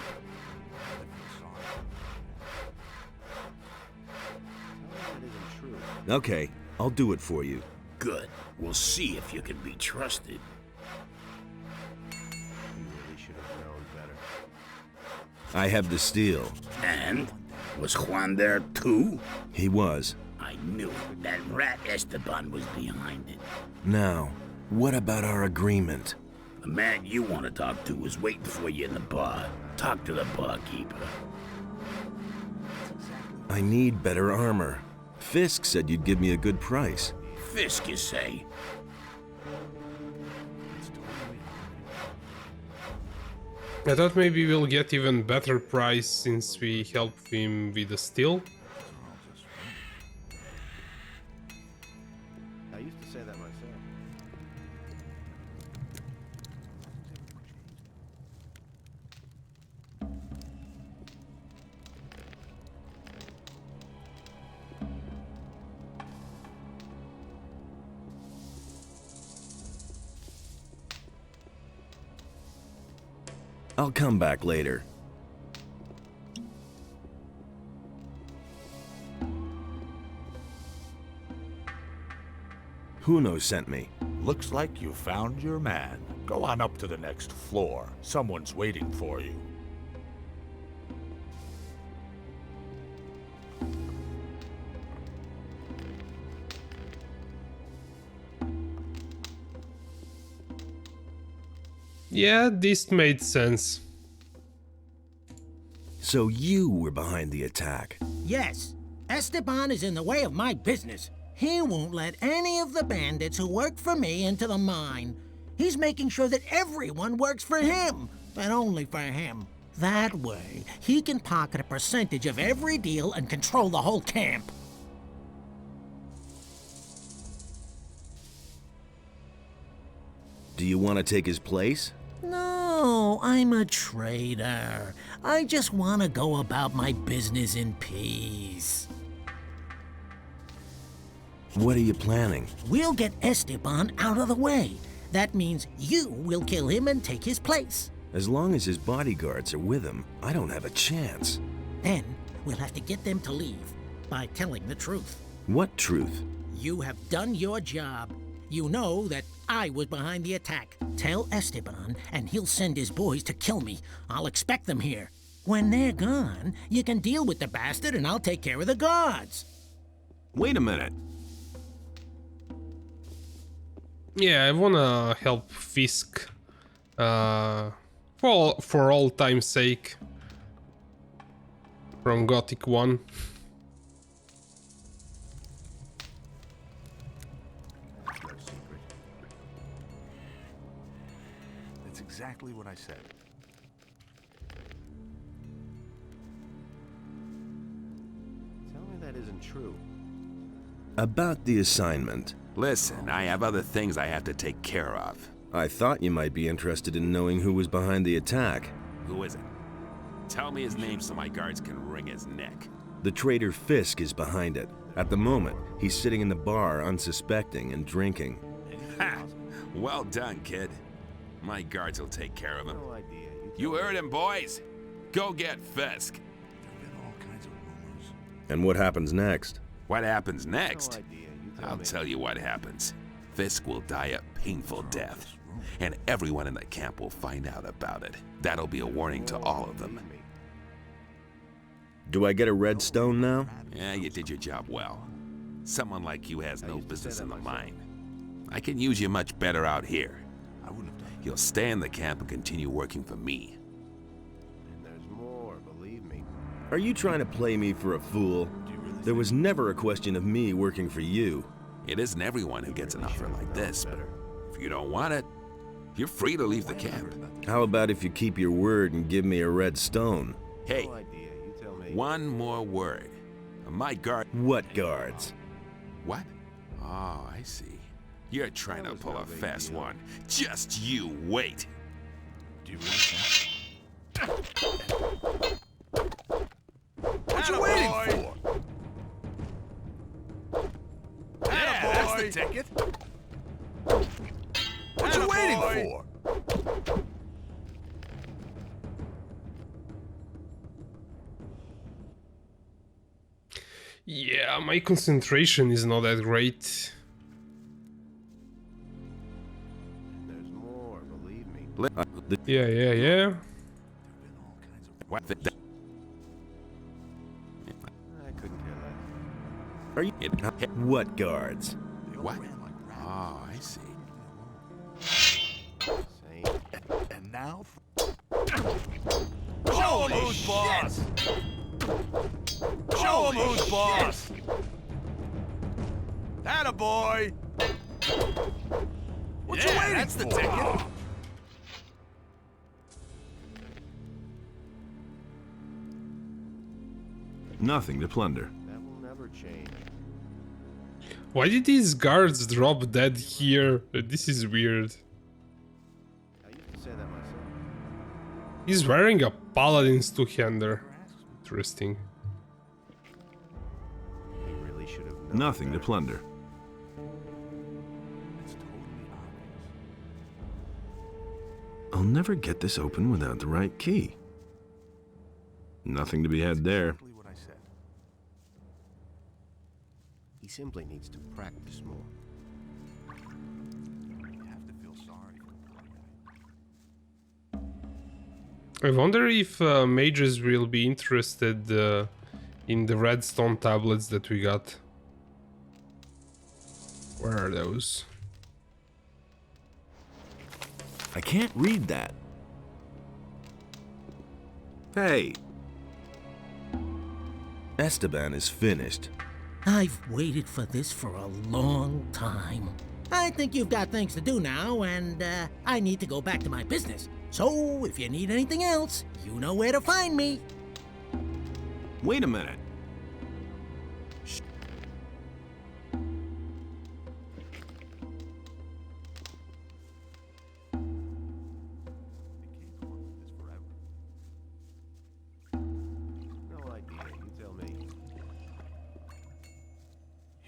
Okay, I'll do it for you. Good. We'll see if you can be trusted. I have the steel. And? Was Juan there too? He was. I knew it. That rat Esteban was behind it. Now, what about our agreement? The man you want to talk to is waiting for you in the bar. Talk to the barkeeper. I need better armor. Fisk said you'd give me a good price. Fisk, you say? I thought maybe we'll get even better price since we helped him with the steel. I used to say that myself. I'll come back later. Huno sent me. Looks like you found your man. Go on up to the next floor. Someone's waiting for you. Yeah, this made sense. So you were behind the attack? Yes. Esteban is in the way of my business. He won't let any of the bandits who work for me into the mine. He's making sure that everyone works for him, and only for him. That way, he can pocket a percentage of every deal and control the whole camp. Do you want to take his place? No, I'm a traitor. I just want to go about my business in peace. What are you planning? We'll get Esteban out of the way. That means you will kill him and take his place. As long as his bodyguards are with him, I don't have a chance. Then we'll have to get them to leave by telling the truth. What truth? You have done your job. You know that I was behind the attack. Tell Esteban, and he'll send his boys to kill me. I'll expect them here. When they're gone, you can deal with the bastard and I'll take care of the guards. Wait a minute. Yeah, I wanna help Fisk. For all time's sake. From Gothic 1. No secret. That's exactly what I said. Tell me that isn't true. About the assignment. Listen, I have other things I have to take care of. I thought you might be interested in knowing who was behind the attack. Who is it? Tell me his name so my guards can wring his neck. The traitor Fisk is behind it. At the moment, he's sitting in the bar unsuspecting and drinking. Ha! Well done, kid. My guards will take care of him. No idea. You heard him, boys. Go get Fisk. There've been all kinds of rumors. And what happens next? What happens next? No idea. You I'll me. tell you what happens. Fisk will die a painful death, and everyone in the camp will find out about it. That'll be a warning to all of them. Do I get a red stone now? Yeah, you did your job well. Someone like you has no business in the mine. I can use you much better out here. I wouldn't have done You'll stay in the camp and continue working for me. And there's more, believe me. Are you trying to play me for a fool? There was never a question of me working for you. It isn't everyone who gets an offer like this, but if you don't want it, you're free to leave the camp. How about if you keep your word and give me a red stone? Hey, No idea. You tell me. one more word. My guard... What guards? What? Oh, I see. You're trying to pull a fast one. Just you wait. Do you really think? What you waiting for? Yeah, that's the ticket. What you waiting for? Yeah, my concentration is not that great. There's more, believe me. Yeah. What the... I couldn't care less. Are you... What guards? What? Oh, I see. Same. And now... Show him who's boss! Show him who's boss! Attaboy! What you waiting that's for? the ticket. Nothing to plunder. That will never change. Why did these guards drop dead here? This is weird. I used to say that myself. He's wearing a paladin's two-hander. Interesting. He really should have known. Nothing to plunder. It's totally obvious. I'll never get this open without the right key. Nothing to be had there. Exactly what I said. He simply needs to practice more. You have to feel sorry for the poor guy. I wonder if mages will be interested in the redstone tablets that we got. Where are those? I can't read that. Hey! Esteban is finished. I've waited for this for a long time. I think you've got things to do now, and I need to go back to my business. So, if you need anything else, you know where to find me. Wait a minute.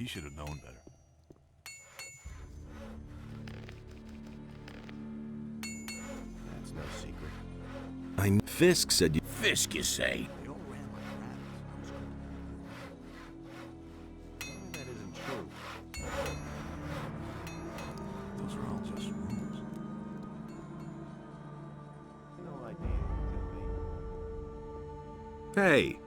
He should have known better. That's no secret. Fisk said you... Fisk, you say? They all ran like rabbits. That isn't true. Those are all just rumors. No idea. Hey!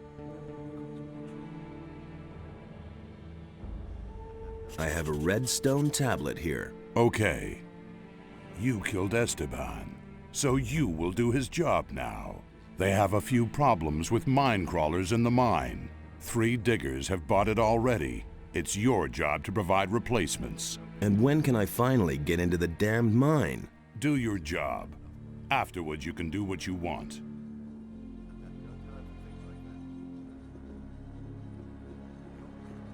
I have a red stone tablet here. Okay. You killed Esteban, so you will do his job now. They have a few problems with mine crawlers in the mine. 3 diggers have bought it already. It's your job to provide replacements. And when can I finally get into the damned mine? Do your job. Afterwards, you can do what you want.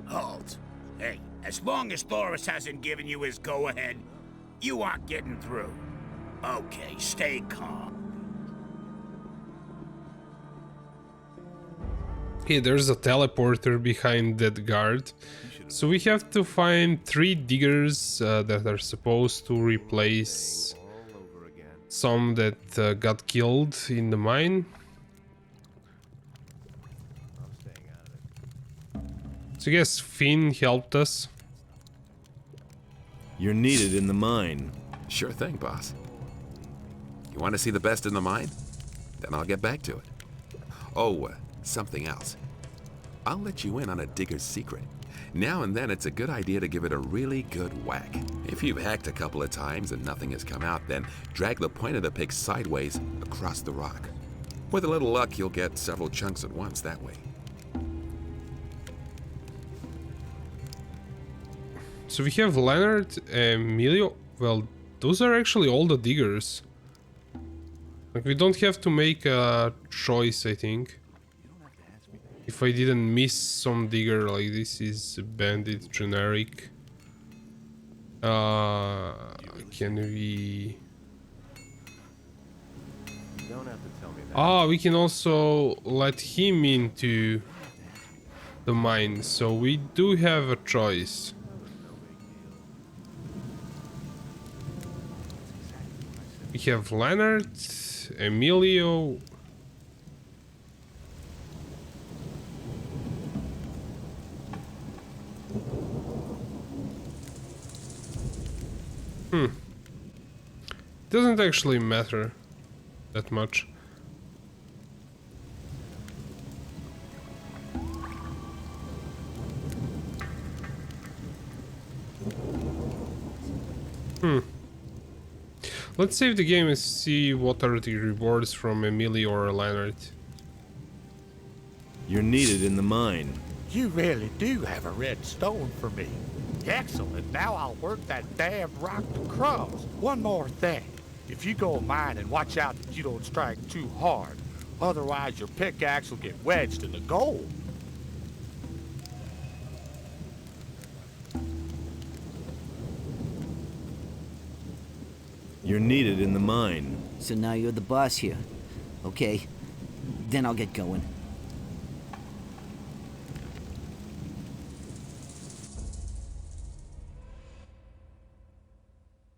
Halt. Hey, as long as Thoris hasn't given you his go-ahead, you aren't getting through. Okay, stay calm. Okay, there's a teleporter behind that guard. So we have to find 3 diggers that are supposed to replace some that got killed in the mine. So I guess Finn helped us. You're needed in the mine. Sure thing, boss. You want to see the best in the mine? Then I'll get back to it. Oh, something else. I'll let you in on a digger's secret. Now and then it's a good idea to give it a really good whack. If you've hacked a couple of times and nothing has come out, then drag the point of the pick sideways across the rock. With a little luck, you'll get several chunks at once that way. So we have Leonard and Emilio. Well, those are actually all the diggers. Like, we don't have to make a choice, I think. If I didn't miss some digger, like this is bandit generic. Can we... You don't have to tell me that. Ah, we can also let him into the mine, so we do have a choice. We have Leonard, Emilio. Doesn't actually matter that much. Let's save the game and see what are the rewards from Emilio or Leonard. You're needed in the mine. You really do have a red stone for me. Excellent. Now I'll work that damn rock to crumbs. One more thing. If you go mining, watch out that you don't strike too hard. Otherwise, your pickaxe will get wedged in the gold. You're needed in the mine. So now you're the boss here. Okay, then I'll get going.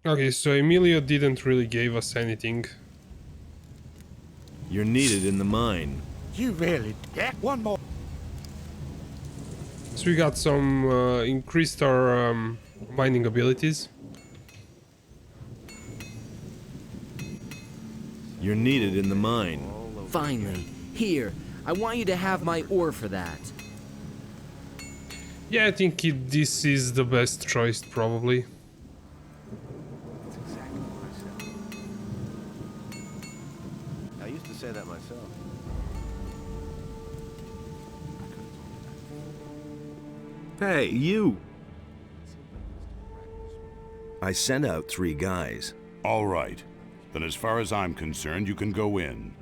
Okay, so Emilio didn't really give us anything. You're needed in the mine. You really... Yeah, one more. So we got some increased our mining abilities. You're needed in the mine. Finally, here. I want you to have my ore for that. Yeah, I think this is the best choice, probably. That's exactly what I said. I used to say that myself. Hey, you! I sent out 3 guys. All right. Then as far as I'm concerned, you can go in.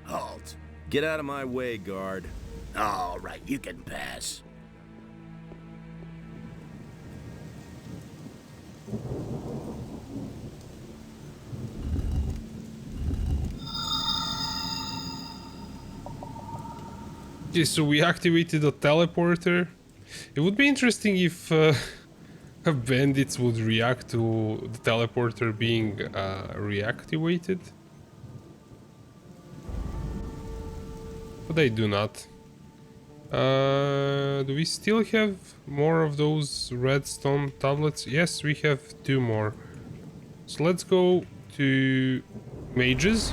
Halt. Get out of my way, guard. All right, you can pass. Okay, so we activated the teleporter. It would be interesting if bandits would react to the teleporter being reactivated. But they do not. Do we still have more of those redstone tablets? Yes, we have 2 more. So let's go to mages.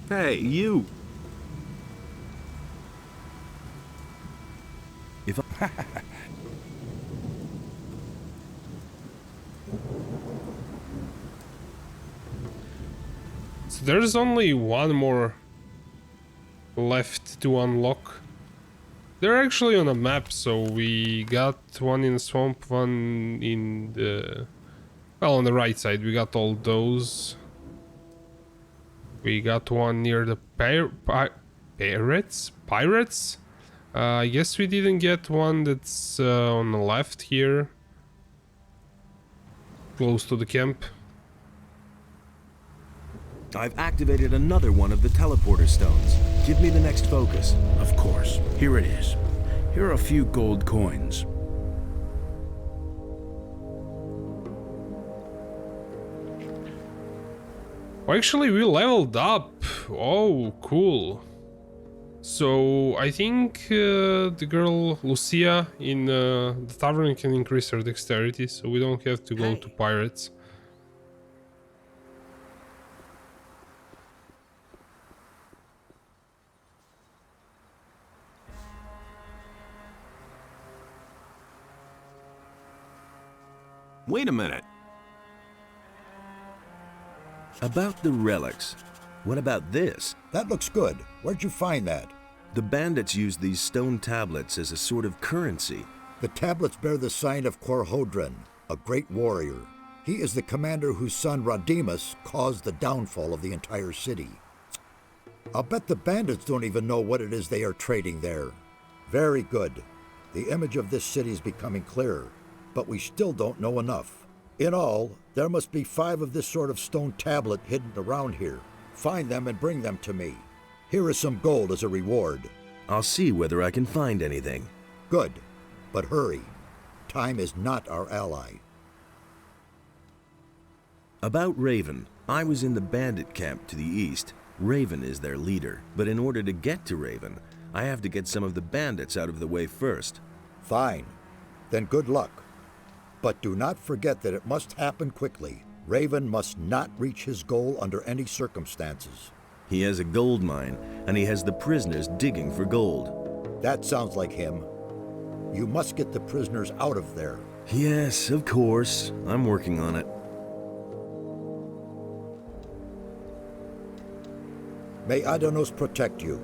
Hey, you! If I... So there's only 1 more left to unlock. They're actually on a map, so we got one in the swamp, one in the... Well, on the right side, we got all those. We got one near the pirates? I guess we didn't get one that's on the left here. Close to the camp. I've activated another one of the teleporter stones. Give me the next focus. Of course. Here it is. Here are a few gold coins. Well, actually, we leveled up. Oh, cool. So, I think the girl Lucia in the tavern can increase her dexterity, so we don't have to go to pirates. Wait a minute. About the relics. What about this? That looks good. Where'd you find that? The bandits used these stone tablets as a sort of currency. The tablets bear the sign of Korhodran, a great warrior. He is the commander whose son Rodimus caused the downfall of the entire city. I'll bet the bandits don't even know what it is they are trading there. Very good. The image of this city is becoming clearer, but we still don't know enough. In all, there must be 5 of this sort of stone tablet hidden around here. Find them and bring them to me. Here is some gold as a reward. I'll see whether I can find anything. Good, but hurry. Time is not our ally. About Raven. I was in the bandit camp to the east. Raven is their leader, but in order to get to Raven, I have to get some of the bandits out of the way first. Fine. Then good luck. But do not forget that it must happen quickly. Raven must not reach his goal under any circumstances. He has a gold mine, and he has the prisoners digging for gold. That sounds like him. You must get the prisoners out of there. Yes, of course. I'm working on it. May Adanos protect you.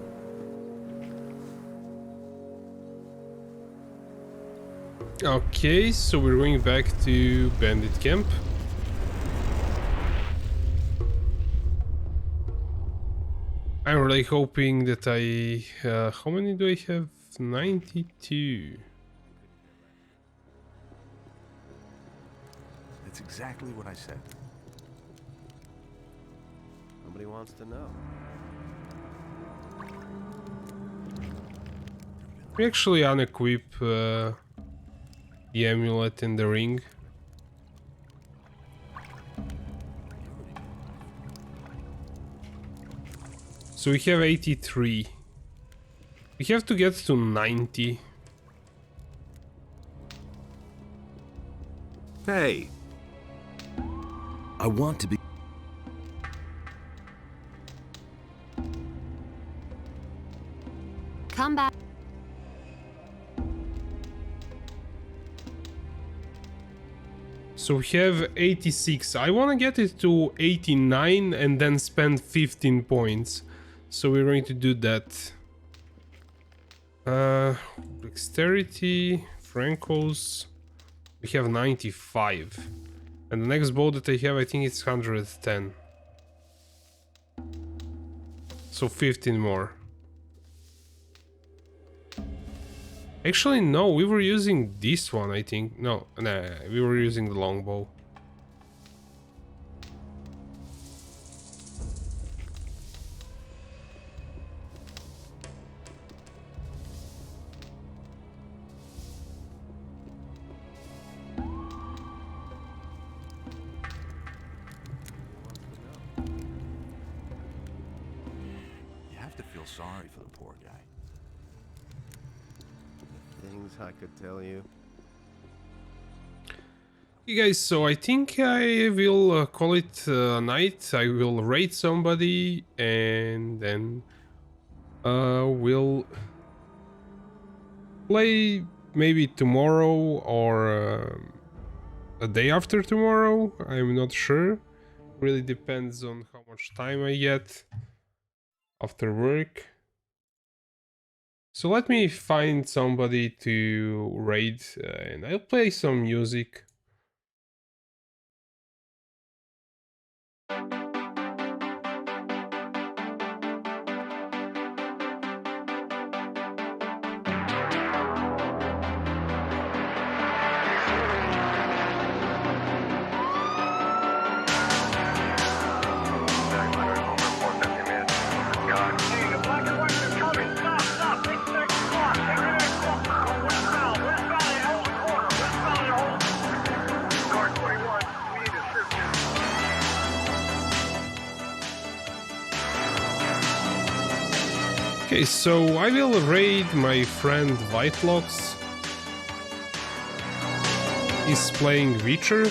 Okay, so we're going back to bandit camp. I'm really hoping that I... how many do I have? 92. That's exactly what I said. Nobody wants to know. We actually unequip the amulet in the ring. So we have 83. We have to get to 90. Hey! I want to be... Come back. So we have 86. I want to get it to 89 and then spend 15 points. So we're going to do that. Dexterity, Franco's. We have 95. And the next bow that I have, I think it's 110. So 15 more. Actually, no, we were using this one, I think. No, nah, we were using the longbow. sorry for the poor guy. Things I could tell you. Hey guys, so I think I will call it a night. I will raid somebody and then we'll play maybe tomorrow or a day after tomorrow. I'm not sure. Really depends on how much time I get after work. So let me find somebody to raid and I'll play some music. Okay, so I will raid my friend Whitelocks. He's playing Witcher.